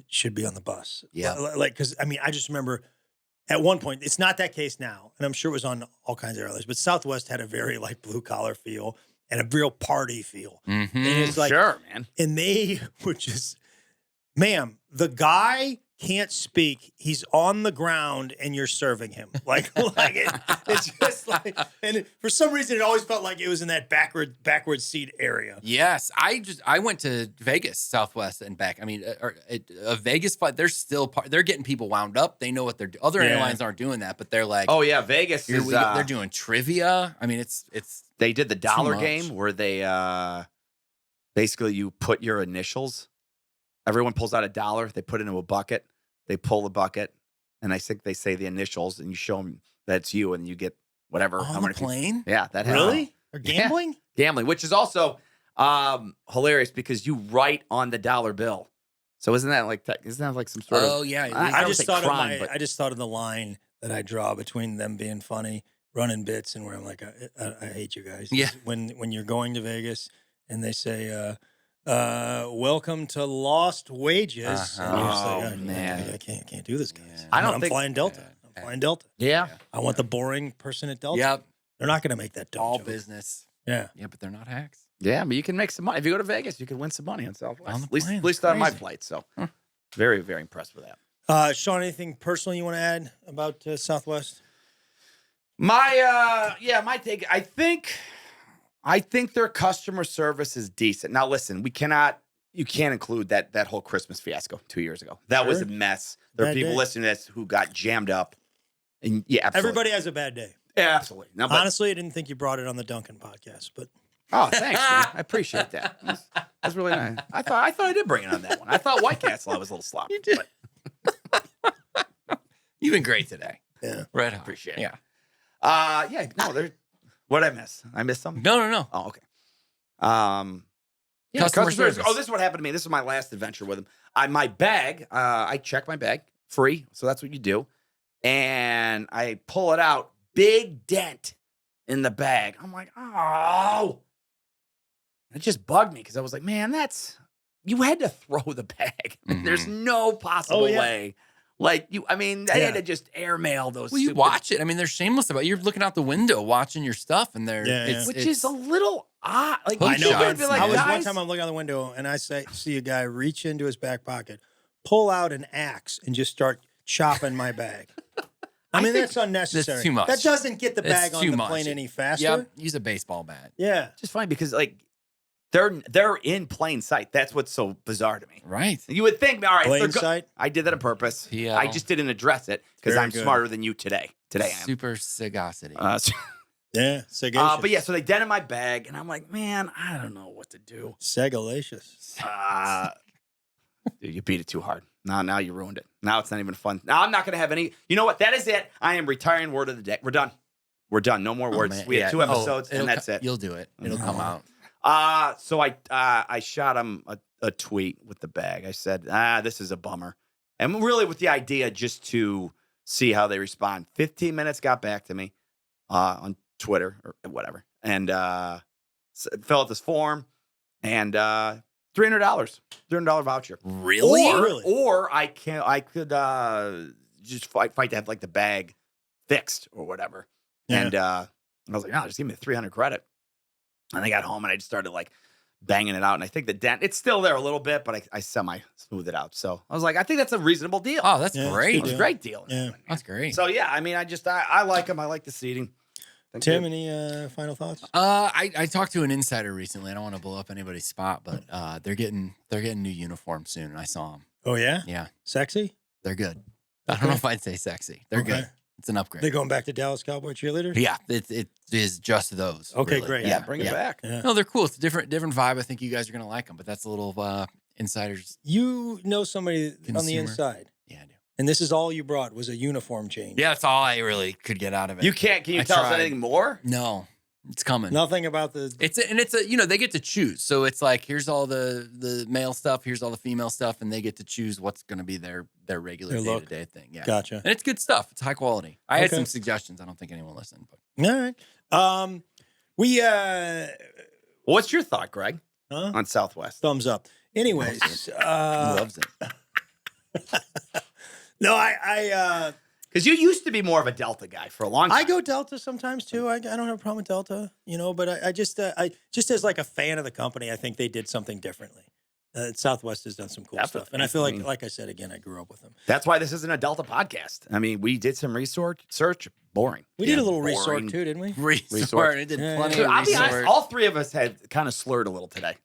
should be on the bus. Yeah. Like, because I mean, I just remember at one point, it's not that case now, and I'm sure it was on all kinds of airlines, but Southwest had a very like blue collar feel and a real party feel. Mm-hmm. And it's like, Sure, man. and they would just, ma'am, the guy can't speak. He's on the ground and you're serving him. It's just like, and for some reason, it always felt like it was in that backward seat area. Yes, I went to Vegas, Southwest and back. I mean, a Vegas flight. They're getting people wound up. They know what they're. Other airlines aren't doing that, but they're like, oh yeah, Vegas is. They're doing trivia. I mean, it's. They did the dollar much. game where they basically you put your initials. Everyone pulls out $1. They put it into a bucket. They pull the bucket, and I think they say the initials, and you show them that it's you, and you get whatever. On the plane? Yeah, that Really? Or gambling? Yeah. Gambling, which is also hilarious because you write on the dollar bill. So isn't that like some sort of? Oh yeah. I I don't just say thought crime, of but- I just thought of the line that I draw between them being funny, running bits, and where I'm like, I hate you guys. Yeah. When you're going to Vegas and they say, welcome to Lost Wages. And you're just like, Oh, man. I can't do this, guys. Yeah. I don't I'm think- flying Delta. I'm flying Delta. Yeah. I want the boring person at Delta. Yep. They're not going to make that dumb All joke. business. Yeah. Yeah, but they're not hacks. Yeah, but you can make some money. If you go to Vegas, you can win some money on Southwest. On the At least, plane. at least on my Crazy. flight. So very, very impressed with that. Sean, anything personal you want to add about Southwest? My take. I think their customer service is decent. Now, listen, you can't include that whole Christmas fiasco 2 years ago. That was a Sure. mess. There are Bad people day. listening to this who got jammed up. And yeah, absolutely. Everybody has a bad day. Yeah, absolutely. No, but, Honestly, I didn't think you brought it on the Duncan podcast, but oh, thanks, man. I appreciate that. That's really nice. I thought I did bring it on that one. I thought White Castle I was a little sloppy. You did. but You've been great today. yeah. Red hot. Appreciate it. Yeah. No, what'd I miss? I missed something? No. Oh, okay. Yeah, Customer service. Oh, this is what happened to me. This is my last adventure with him. My bag, I check my bag, free. So that's what you do. And I pull it out, big dent in the bag. I'm like, oh. It just bugged me because I was like, man, you had to throw the bag. There's no possible Oh, yeah. way. Like they had to just airmail those. Well, you stupid- watch it. I mean, they're shameless about it. You're looking out the window watching your stuff, and they're Yeah, which is a little odd. Like, I you know, should but be like, I was one guys, time I'm looking out the window and I see a guy reach into his back pocket, pull out an axe, and just start chopping my bag. I mean, that's unnecessary. that's too much. That doesn't get the It's bag on too the much. plane any faster. Yep. Use a baseball bat. Yeah. just fine because like they're in plain sight. That's what's so bizarre to me. Right. You would think, all right, Plain they're go- sight. I did that on purpose. PL. I just didn't address it because Very I'm good. smarter than you today. Today I am. Super sagacity. Yeah. Sagacious. But yeah, so they dented my bag, and I'm like, man, I don't know what to do. Sagalacious. Dude, you beat it too hard. Now you ruined it. Now it's not even fun. Now I'm not gonna have any. You know what? That is it. I am retiring word of the day. We're done. We're done. No more words. man. We had Yeah. 2 episodes, It'll and that's co- it. You'll do it. It'll come out. So I shot him a tweet with the bag. I said, this is a bummer. And really with the idea just to see how they respond. 15 minutes got back to me on Twitter or whatever. And fill out this form and $300 voucher. Really? Or I could just fight to have like the bag fixed or whatever. Yeah. And I was like, just give me the 300 credit. And I got home and I just started like banging it out. And I think the dent, it's still there a little bit, but I semi smoothed it out. So I was like, I think that's a reasonable deal. Oh, that's Yeah, great. It's a deal. great deal. Yeah. That's great. So yeah, I mean, I like them. I like the seating. Thank Tim, you. any final thoughts? I talked to an insider recently. I don't want to blow up anybody's spot, but they're getting new uniforms soon, and I saw them. Oh, yeah? Yeah, Sexy? they're good. I don't know if I'd say sexy. They're Okay. good. It's an upgrade. They going back to Dallas Cowboy cheerleaders? Yeah, it is just those. Okay, really. great. Yeah, bring it back. Yeah. No, they're cool. It's a different vibe. I think you guys are gonna like them, but that's a little insiders. You know somebody on the Consumer. inside, Yeah, I do. and this is all you brought was a uniform change. Yeah, that's all I really could get out of it. Can you I tell us tried. anything more? No, it's coming. Nothing about the. It's a they get to choose. So it's like here's all the male stuff, here's all the female stuff, and they get to choose what's going to be their regular Their look. day-to-day thing. Yeah, Gotcha. and it's good stuff. It's high quality. I had Okay. some suggestions. I don't think anyone listened, but All right. We What's your thought, Greg, huh? on Southwest? Thumbs up. Anyways, he loves it. no, I Because you used to be more of a Delta guy for a long time. I go Delta sometimes too. I don't have a problem with Delta, but I just as like a fan of the company, I think they did something differently. Southwest has done some cool Definitely. stuff, and I feel I mean- like I said again, I grew up with them. That's why this isn't a Delta podcast. I mean, we did some research. Boring. We did a little boring. resort too, didn't we? Resort. It did Yeah, plenty yeah. Dude, of I'll be resort. honest, all three of us had kind of slurred a little today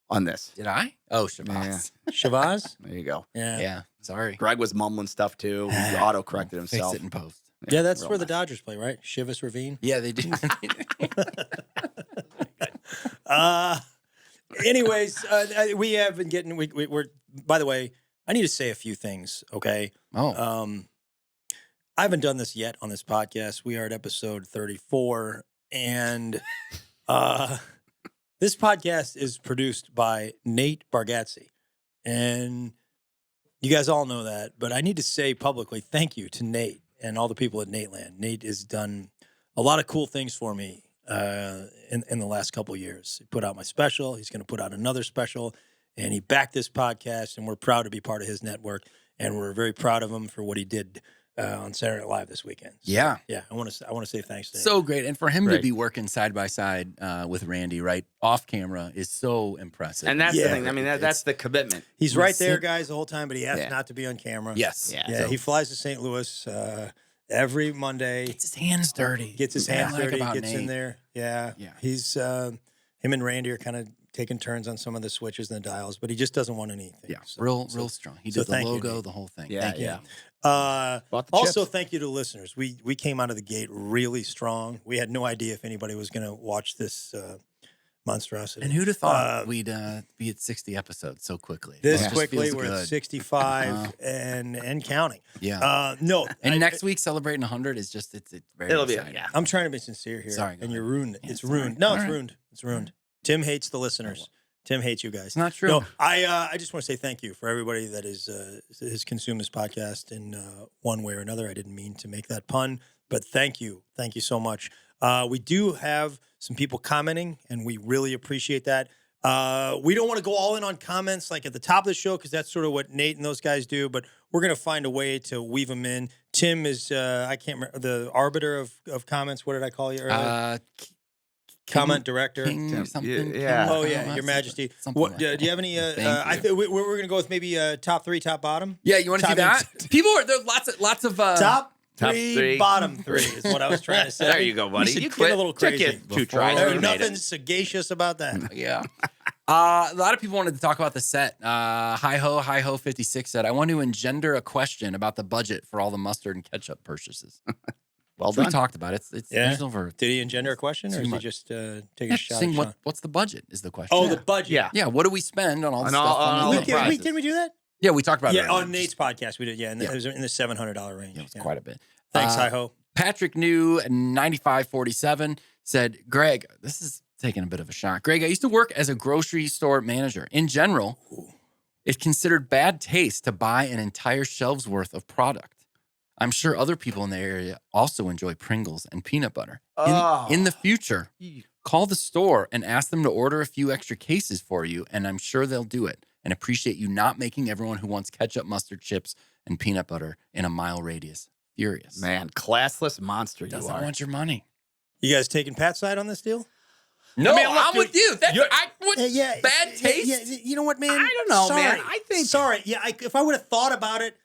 on this. Did I? Oh, Chivas. Shabazz. There you go. Yeah. Yeah. Sorry. Greg was mumbling stuff too. He auto-corrected Fix himself. it in post. Yeah, that's real where the nice. Dodgers play, right? Chivas Ravine. Yeah, they do. Anyways, we have been getting. We're. By the way, I need to say a few things. Okay. Oh, I haven't done this yet on this podcast. We are at episode 34, and this podcast is produced by Nate Bargatze, and you guys all know that. But I need to say publicly, thank you to Nate and all the people at Nateland. Nate has done a lot of cool things for me in the last couple of years. He put out my special. He's going to put out another special, and he backed this podcast, and we're proud to be part of his network, and we're very proud of him for what he did on Saturday Night Live this weekend. So, yeah. yeah. I want to say thanks to Nate. So great. And for him to Right. be working side by side with Randy, right, off camera is so impressive. And that's Yeah. the thing. I mean, that's the commitment. He's we right there, sit- guys, the whole time, but he asked Yeah. not to be on camera. yes. Yeah. Yeah, So he flies to St. Louis every Monday. gets his hands dirty. Gets his That's what I hands like dirty, about gets in Nate. there. Yeah. Yeah. He's him and Randy are kind of taking turns on some of the switches and the dials, but he just doesn't want anything. Yeah, So- real so- strong. He so did the thank you, logo, Nate. the whole thing. Yeah, Thank you. yeah. Uh, Bought the also, chips. thank you to listeners. We came out of the gate really strong. We had no idea if anybody was going to watch this monstrosity. And who'd have thought Uh, we'd be at 60 episodes so quickly? This It just quickly, feels we're at good. 65 and counting. Yeah. No, and I- next week celebrating 100 is just it's very It'll be exciting. yeah. I'm trying to be sincere here. Sorry, go and you're ahead. ruined. Yeah, It's sorry. ruined. No, All it's right. ruined. It's ruined. Tim hates the listeners. Tim hates you guys. It's not true. No, I just want to say thank you for everybody that has consumed this podcast in one way or another. I didn't mean to make that pun, but thank you so much. We do have some people commenting, and we really appreciate that. We don't want to go all in on comments like at the top of the show because that's sort of what Nate and those guys do. But we're going to find a way to weave them in. Tim is I can't remember the arbiter of comments. What did I call you earlier? Comment director. King or Tim, something. yeah. Oh King, yeah, I don't know, Your Majesty. something What like do that. you have any? Thank I you. think we're going to go with maybe top three, top bottom. Yeah, you want to do Top- that? People are there's lots of Top Top three, three. bottom three is what I was trying to say. There you go, buddy. You, You should quit. get a little Check crazy. it. Two tries. There's You made nothing it. sagacious about that. Yeah. A lot of people wanted to talk about the set. Hi ho 56 said, I want to engender a question about the budget for all the mustard and ketchup purchases. Well We done. talked about it. It's Yeah. there's over. Did he engender a question, or Too is he much. just taking Yeah, a shot? saying at Sean? what's the budget is the question. Oh, the budget. Yeah. Yeah, what do we spend on all the On stuff? all- on all We the did, prizes. didn't we do that? Yeah, we talked about it. Yeah, earlier. on Nate's podcast we did. Yeah, and Yeah. it was in the $700 range. Yeah, it was Yeah. quite a bit. Thanks, hi ho. Patrick New 9547 said, Greg, this is taking a bit of a shock. Greg, I used to work as a grocery store manager. In general, it's considered bad taste to buy an entire shelf's worth of product. I'm sure other people in the area also enjoy Pringles and peanut butter. In the future, call the store and ask them to order a few extra cases for you, and I'm sure they'll do it and appreciate you not making everyone who wants ketchup, mustard, chips, and peanut butter in a mile radius furious. Man, classless monster you Doesn't are. want your money. You guys taking Pat's side on this deal? No, I mean, look, I'm dude, with you. That's you're- bad taste. Yeah, you know what, man? I don't know, Sorry. man. I think- Sorry. Yeah, if I would have thought about it,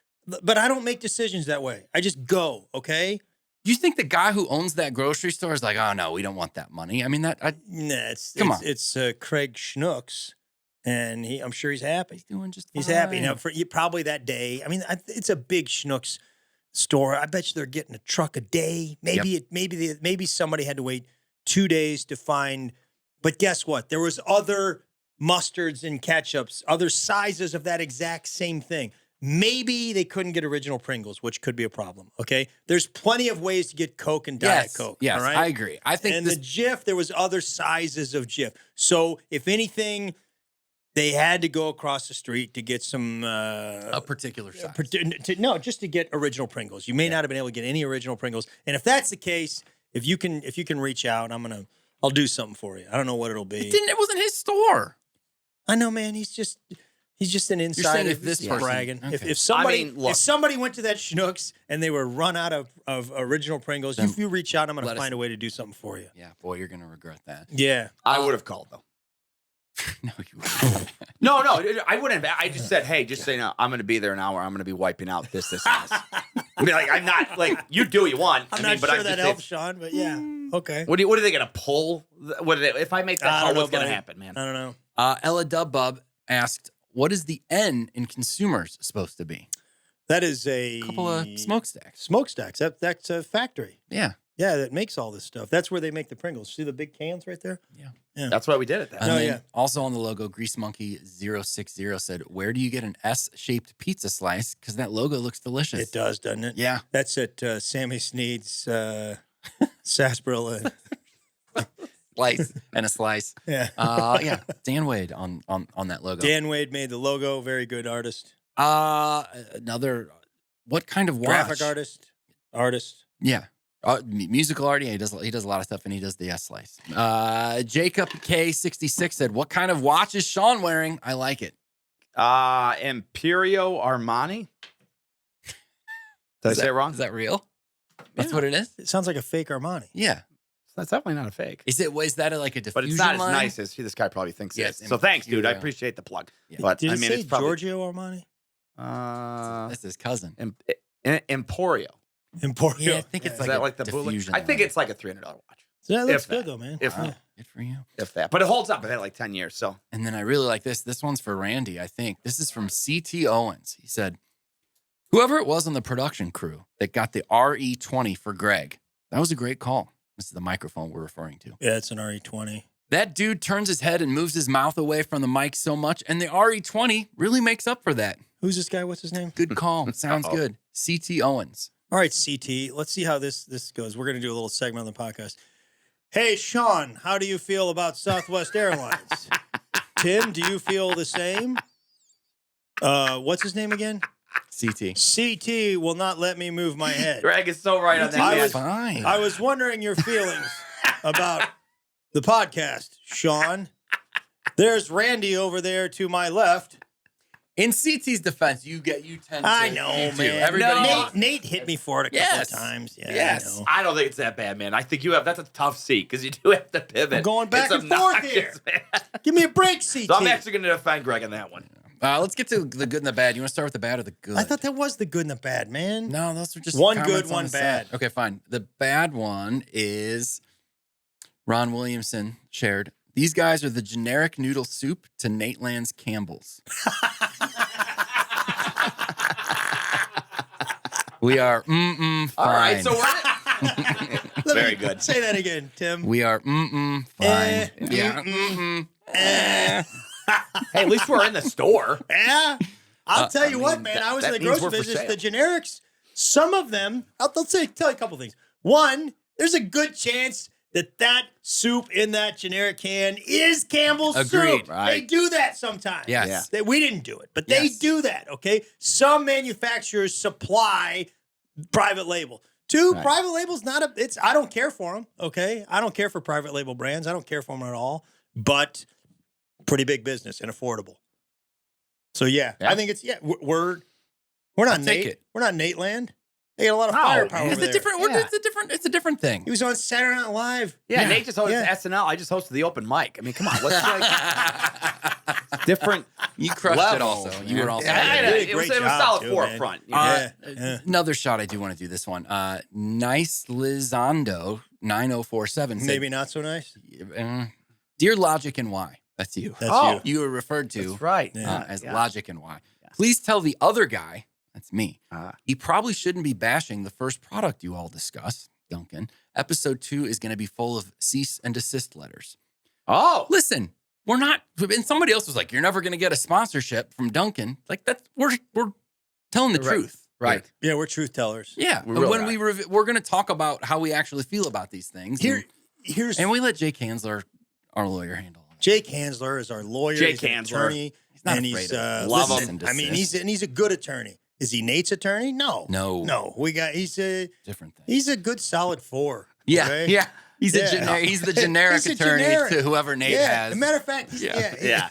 but I don't make decisions that way. I just go, okay? You think the guy who owns that grocery store is like, oh no, we don't want that money? I mean, Nah, it's Come on. It's Craig Schnooks, and I'm sure he's happy. he's doing just He's fine. happy. Now, for probably that day. I mean, it's a big Schnooks store. I bet you they're getting a truck a day. Maybe maybe somebody had to wait 2 days to find. But guess what? There was other mustards and ketchups, other sizes of that exact same thing. Maybe they couldn't get original Pringles, which could be a problem. Okay, there's plenty of ways to get Coke and Diet Yes, Coke. yes, all right? I agree. I think And this. the Jif, there was other sizes of Jif. So if anything, they had to go across the street to get some a particular size. no, just to get original Pringles. You may not have been able to get any original Pringles. And if that's the case, if you can reach out, I'll do something for you. I don't know what it'll be. It wasn't his store. I know, man. He's just an insider. saying if this He's person- bragging. okay. If somebody I mean, look. if somebody went to that Schnucks and they were run out of original Pringles, if you reach out, I'm going let to us find a way to do something for you. Yeah, boy, you're gonna regret that. Yeah. I would have called though. No, you wouldn't. No, I wouldn't. I just said, hey, just say no. I'm going to be there an hour. I'm going to be wiping out this, and this. I mean, like, I'm not like you do what you want. I'm I mean, not but sure I'm that just helps, Sean, but yeah. Okay. What are they going to pull? If I make that I call, don't know, what's going to buddy. happen, man? I don't know. Ella Dubbub asked, what is the N in consumers supposed to be? That is a Couple of smokestacks. Smokestacks. That's a factory. Yeah. Yeah, that makes all this stuff. That's where they make the Pringles. See the big cans right there? Yeah. That's why we did it. Then. And No, then yeah. also on the logo, Grease Monkey 060 said, where do you get an S-shaped pizza slice? Because that logo looks delicious. It does, doesn't it? Yeah. That's at Sammy Sneed's sarsaparilla. Slice and a slice. Yeah. Yeah. Dan Wade on that logo. Dan Wade made the logo. Very good artist. Another, what kind of watch? Graphic artist. Yeah. Musical art. Yeah, he does a lot of stuff, and he does the S slice. Jacob K66 said, what kind of watch is Sean wearing? I like it. Imperio Armani. Did I say it wrong? Is that real? That's Yeah. what it is? It sounds like a fake Armani. Yeah. That's definitely not a fake. Is that like a diffusion But it's not line? as nice as this guy probably thinks it Yes, is. So thanks, dude. I Imperio. appreciate the plug. Yeah. But Did I it mean, say it's probably Giorgio Armani? That's his cousin. Emporio. Emporio. Yeah, I think it's Is like that a like the bootleg? diffusion I think line. it's like a $300 watch. So that looks If good that. though, man. If Yeah. that. Good for you. If that. But it holds up. I've had it like 10 years. So And then I really like this. This one's for Randy, I think. This is from CT Owens. He said, whoever it was on the production crew that got the RE20 for Greg, that was a great call. This is the microphone we're referring to. Yeah, it's an RE20. That dude turns his head and moves his mouth away from the mic so much, and the RE20 really makes up for that. Who's this guy? What's his name? Good call. Sounds Uh-oh. good. CT Owens. All right, CT. Let's see how this goes. We're going to do a little segment on the podcast. Hey, Sean, how do you feel about Southwest Airlines? Tim, do you feel the same? What's his name again? CT. CT will not let me move my head. Greg is so right on that. I man. was- Fine. I was wondering your feelings about the podcast, Sean. There's Randy over there to my left. In CT's defense, you tend to. I know, you do. man. Everybody No. Nate hit me for it a couple Yes. of times. Yeah, Yes. I know. I don't think it's that bad, man. I think that's a tough seat because you do have to pivot. I'm going back It's and forth here. obnoxious, man. Give me a break, CT. So I'm actually going to defend Greg on that one. Let's get to the good and the bad. You want to start with the bad or the good? I thought that was the good and the bad, man. No, those are just One comments good, on one the set. bad. Okay, fine. The bad one is Ron Williamson shared. These guys are the generic noodle soup to Nateland's Campbell's. We are fine. All right, so we're very good. Say that again, Tim. We are fine. Yeah. Hey, at least we're in the store. Yeah. I'll tell you I what, mean, man. I was in that the means grocery we're for business. The sale. generics, some of them, I'll tell you a couple things. One, there's a good chance that soup in that generic can is Campbell's Agreed. soup. Right. They do that sometimes. Yes. Yeah. We didn't do it, but they Yes. do that, okay? Some manufacturers supply private label. Two, Right. private label's not I don't care for them, okay? I don't care for private label brands. I don't care for them at all, but pretty big business and affordable. So yeah. Yeah. I think it's we're not I'll take Nate. it. We're not Nateland. They got a lot of No, firepower man. over It's a there. different. Yeah. It's a different thing. He was on Saturday Night Live. Yeah, Yeah. Nate just hosted Yeah. SNL. I just hosted the open mic. I mean, come on. What's like different? You crushed it. Level, Also, you man. were also. Yeah, did a it was great a job, solid too, forefront. man. Yeah. Another shot. I do want to do this one. Nice Lizando 9047 said, Maybe not so nice. Dear Logic and Why. That's you. That's Oh. you. You were referred to That's right. Yeah. as Yeah. Logic and Why. Yeah. Please tell the other guy, that's me, Ah. he probably shouldn't be bashing the first product you all discuss, Duncan. Episode 2 is going to be full of cease and desist letters. Oh, Listen, we're not, and somebody else was like, you're never going to get a sponsorship from Duncan. Like, we're telling the Right. truth. right. Yeah, we're truth tellers. Yeah. We But really when are. we're going to talk about how we actually feel about these things. Here's And we let Jake Hansler, our lawyer, handle it. Jake Hansler is our lawyer. Jake he's an Hansler. attorney. He's not and afraid he's of it. Love listen, him. I mean, he's a good attorney. Is he Nate's attorney? No. No. He's a Different thing. he's a good solid 4. Yeah. okay? Yeah. He's Yeah. he's the generic He's a attorney generic. to whoever Nate Yeah. has. As a matter of fact, Yeah.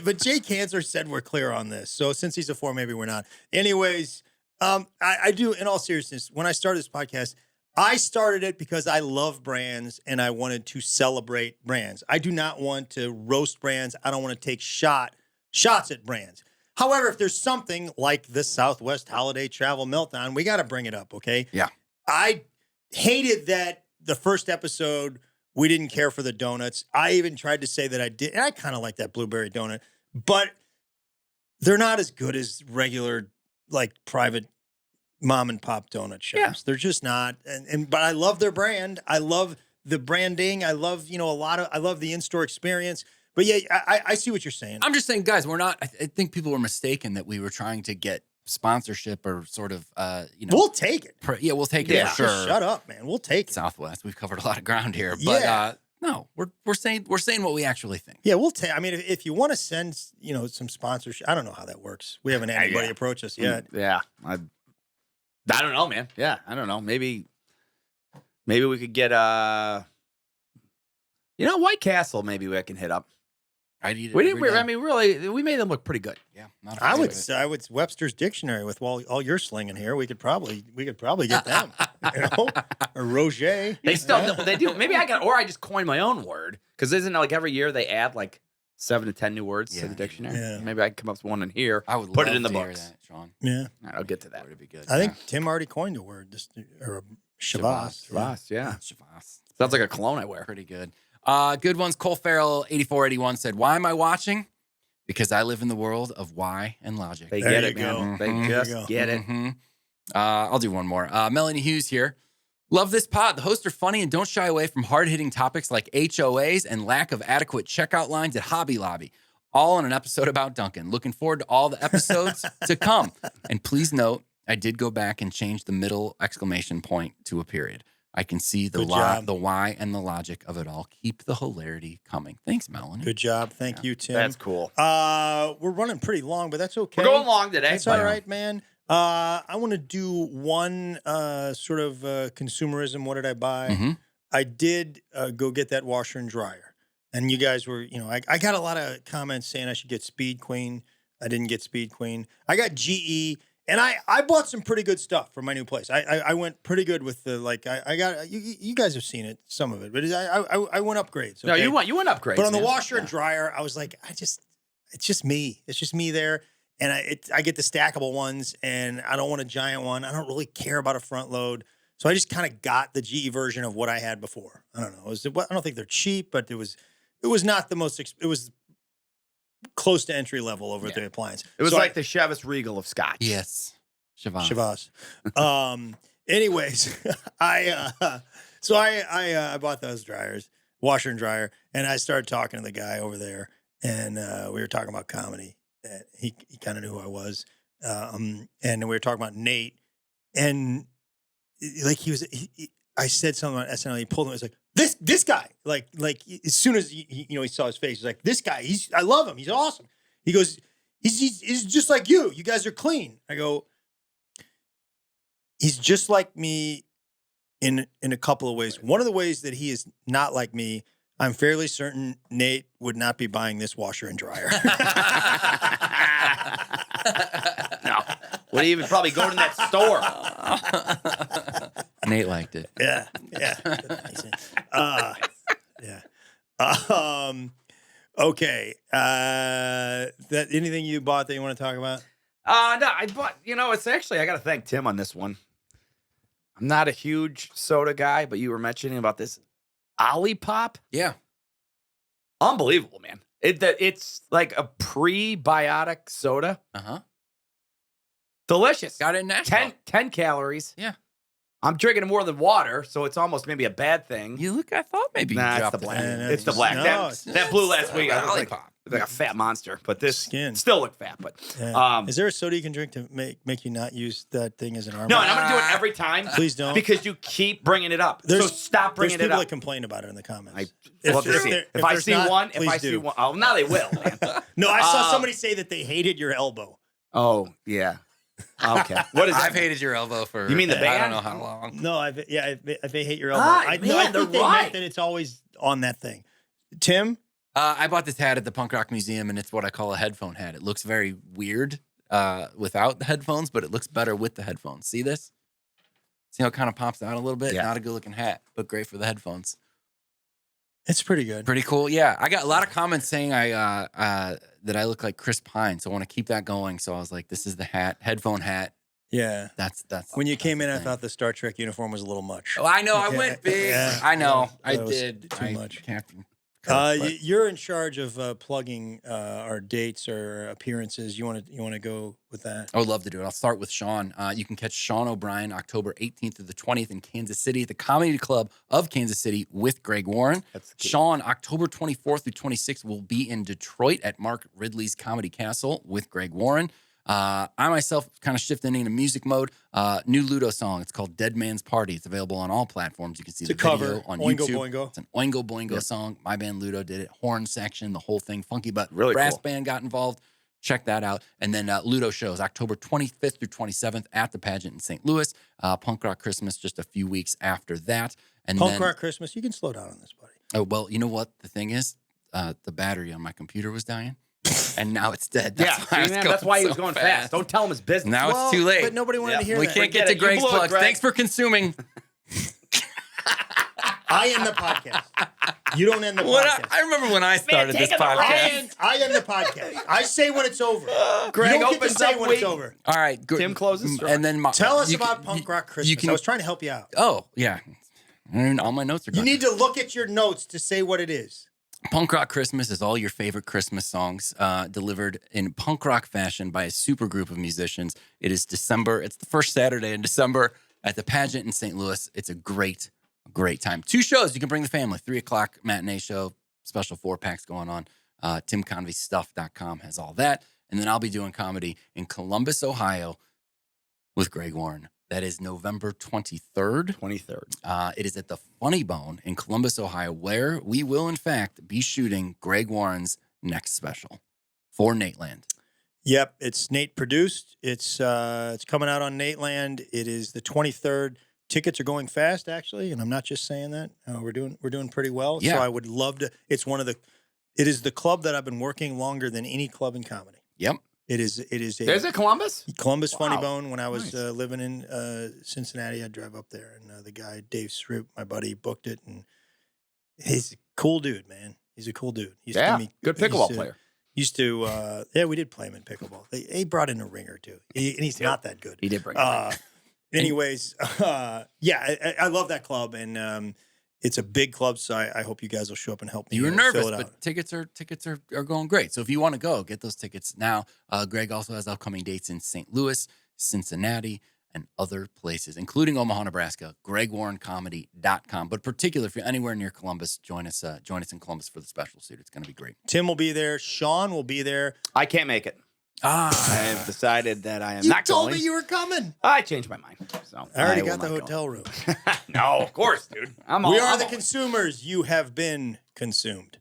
but Jake Hansler said we're clear on this. So since he's a 4, maybe we're not. Anyways, I do, in all seriousness, when I started this podcast, I started it because I love brands and I wanted to celebrate brands. I do not want to roast brands. I don't want to take shots at brands. However, if there's something like the Southwest Holiday Travel Meltdown, we got to bring it up, okay? Yeah. I hated that the first episode, we didn't care for the donuts. I even tried to say that I did. And I kind of like that blueberry donut, but they're not as good as regular, like, private mom and pop donut shops. Yeah. They're just not. But I love their brand. I love the branding. I love, I love the in-store experience. But yeah, I see what you're saying. I'm just saying, guys, we're not. I think people were mistaken that we were trying to get sponsorship or sort of, We'll take it. we'll take it for sure. Just shut up, man. We'll take it. Southwest, we've covered a lot of ground here, but no, we're saying what we actually think. Yeah, we'll take. I mean, if you want to send, some sponsorship, I don't know how that works. We haven't had anybody approach us yet. Yeah, I don't know, man. Yeah, I don't know. Maybe we could get White Castle. Maybe we can hit up. I'd eat it. We didn't. I mean, really, we made them look pretty good. Yeah, not I would Webster's dictionary with all you're slinging here. We could probably get them, or Roger. They still they do. Maybe I just coined my own word, because isn't it like every year they add like 7 to 10 new words to the dictionary? Yeah. Maybe I can come up with one in here. I would put love it in the to hear books. that, Sean. Yeah, All right, I'll get to that. That would be good. I think Tim already coined a word, or a Chivas. Chivas, yeah. Chivas. Sounds like a cologne I wear. Pretty good. Good ones. Cole Farrell 8481 said, "Why am I watching? Because I live in the world of why and logic." They There get you it, man. go. They There you just go. get it. I'll do one more. Melanie Hughes here. Love this pod. The hosts are funny and don't shy away from hard-hitting topics like HOAs and lack of adequate checkout lines at Hobby Lobby. All on an episode about Duncan. Looking forward to all the episodes to come. And please note, I did go back and change the middle exclamation point to a period. I can see the why and the logic of it all. Keep the hilarity coming. Thanks, Melanie. Good job. Thank you, Tim. That's cool. We're running pretty long, but that's okay. We're going long today. That's all right, man. I want to do one sort of consumerism. What did I buy? Mm-hmm. I did go get that washer and dryer. And you guys were, I got a lot of comments saying I should get Speed Queen. I didn't get Speed Queen. I got GE. And I bought some pretty good stuff for my new place. I went pretty good with the, like, I got, you guys have seen it, some of it, but I went upgrades. Okay? No, you went upgrades. But on the man. washer and dryer, I was like, it's just me. It's just me there. And I get the stackable ones, and I don't want a giant one. I don't really care about a front load. So I just kind of got the GE version of what I had before. I don't know. I don't think they're cheap, but it was not the most, it was close to entry level over at the appliance. It was like the Chivas Regal of Scotch. Yes. Chivas. Anyways, I bought those dryers, washer and dryer, and I started talking to the guy over there, and we were talking about comedy. And he kind of knew who I was, and we were talking about Nate, and like I said something on SNL. He pulled him. He was like, this guy, like as soon as he saw his face, he's like, this guy, I love him. He's awesome. He goes, he's just like you. You guys are clean. I go, he's just like me in a couple of ways. One of the ways that he is not like me, I'm fairly certain Nate would not be buying this washer and dryer. No. Would he even probably go to that store? Nate liked it. Yeah. Okay. That anything you bought that you want to talk about? No, I bought, it's actually, I got to thank Tim on this one. I'm not a huge soda guy, but you were mentioning about this Olipop. Yeah. Unbelievable, man. It's like a prebiotic soda. Uh-huh. Delicious. Got it in Nashville. 10 calories. Yeah. I'm drinking more than water, so it's almost maybe a bad thing. I thought maybe you Nah, it's dropped the it. black. Yeah, It's the black. no, that blue last week, I was Lollipop. like a fat monster, but this Skin. still look fat. But Yeah. Is there a soda you can drink to make you not use that thing as an arm? no, and I'm gonna do it every time. Please don't. Because you keep bringing it up. So stop bringing There's it people up. that complain about it in the comments. If I see one, oh, now they will. Man. No, I saw somebody say that they hated your elbow. Oh yeah. Okay. What is that? I've hated your elbow for. You mean the I band? don't know how long. No, if they hate your elbow. Ah, I man, think they're they right. meant that it's always on that thing. Tim? I bought this hat at the Punk Rock Museum, and it's what I call a headphone hat. It looks very weird without the headphones, but it looks better with the headphones. See this? See how it kind of pops out a little bit? Yeah. Not a good looking hat, but great for the headphones. It's pretty good. Pretty cool. Yeah. I got a lot of comments saying that I look like Chris Pine. So I want to keep that going. So I was like, this is the hat, headphone hat. Yeah. That's When you came in, I thing. thought the Star Trek uniform was a little much. Oh, I know. I Yeah, went big. yeah, I know. yeah, I that was did. too much. Captain Kirk, but- You're in charge of plugging our dates or appearances. You want to go with that? I would love to do it. I'll start with Sean. You can catch Sean O'Brien October 18th through the 20th in Kansas City at the Comedy Club of Kansas City with Greg Warren. That's cute. Sean, October 24th through 26th, will be in Detroit at Mark Ridley's Comedy Castle with Greg Warren. I myself kind of shifting into music mode. New Ludo song. It's called Dead Man's Party. It's available on all platforms. You can see It's the a cover. video on Oingo YouTube. Boingo. It's an Oingo Boingo song. My band Ludo did it. Horn section, the whole thing. Funky but Really brass cool. band got involved. Check that out. And then Ludo shows October 25th through 27th at the pageant in St. Louis. Punk Rock Christmas just a few weeks after that. And Punk then, Rock Christmas. You can slow down on this, buddy. Oh, well, you know what? The thing is, the battery on my computer was dying. And now it's dead. Yeah, Why I was man, that's why he was so going fast. Don't tell him his business. Now Well, it's too late. But nobody wanted Yeah. to hear We that. can't Forget get to it. You Greg's blew it, plugs. Greg. Thanks for consuming. I am the podcast. You don't end the What podcast. I remember when I started this take it podcast. I am the podcast. I say when it's over. Greg you don't get to opens say up when week. it's over. All right, good. Tim closes. And then Tell us you about can- Punk Rock you Christmas. can- I was trying to help you out. Oh yeah, all my notes are You gone. need to look at your notes to say what it is. Punk Rock Christmas is all your favorite Christmas songs delivered in punk rock fashion by a super group of musicians. It is December. It's the first Saturday in December at the pageant in St. Louis. It's a great time. 2 shows. You can bring the family. 3:00 matinee show. Special 4-packs going on. TimConveyStuff.com has all that. And then I'll be doing comedy in Columbus, Ohio with Greg Warren. That is November 23rd. 23rd. It is at the Funny Bone in Columbus, Ohio, where we will, in fact, be shooting Greg Warren's next special for Nateland. Yep, it's Nate produced. It's coming out on Nateland. It is the 23rd. Tickets are going fast, actually, and I'm not just saying that. We're doing pretty well. Yeah. So I would love to. It is the club that I've been working longer than any club in comedy. Yep. It is Is it Columbus? Columbus Funny Wow. Bone. When I was Nice. living in Cincinnati, I'd drive up there, and the guy Dave Sroop, my buddy, booked it, and he's a cool dude, man. He's a cool dude. He used to Yeah, give me- good he used pickleball to- player. Used to, we did play him in pickleball. He brought in a ring or two, and he's not that good. He did bring it. Anyways, I love that club, and it's a big club, so I hope you guys will show up and help me. You were fill nervous, it out. but tickets are going great. So if you want to go, get those tickets now. Greg also has upcoming dates in St. Louis, Cincinnati, and other places, including Omaha, Nebraska. GregWarrenComedy.com. But particularly if you're anywhere near Columbus, join us in Columbus for the special suit. It's going to be great. Tim will be there. Sean will be there. I can't make it. I have decided that I am You not told going. me you were coming. I changed my mind. So I already will got the not go. hotel room. No, of course, dude. We are the consumers. You have been consumed.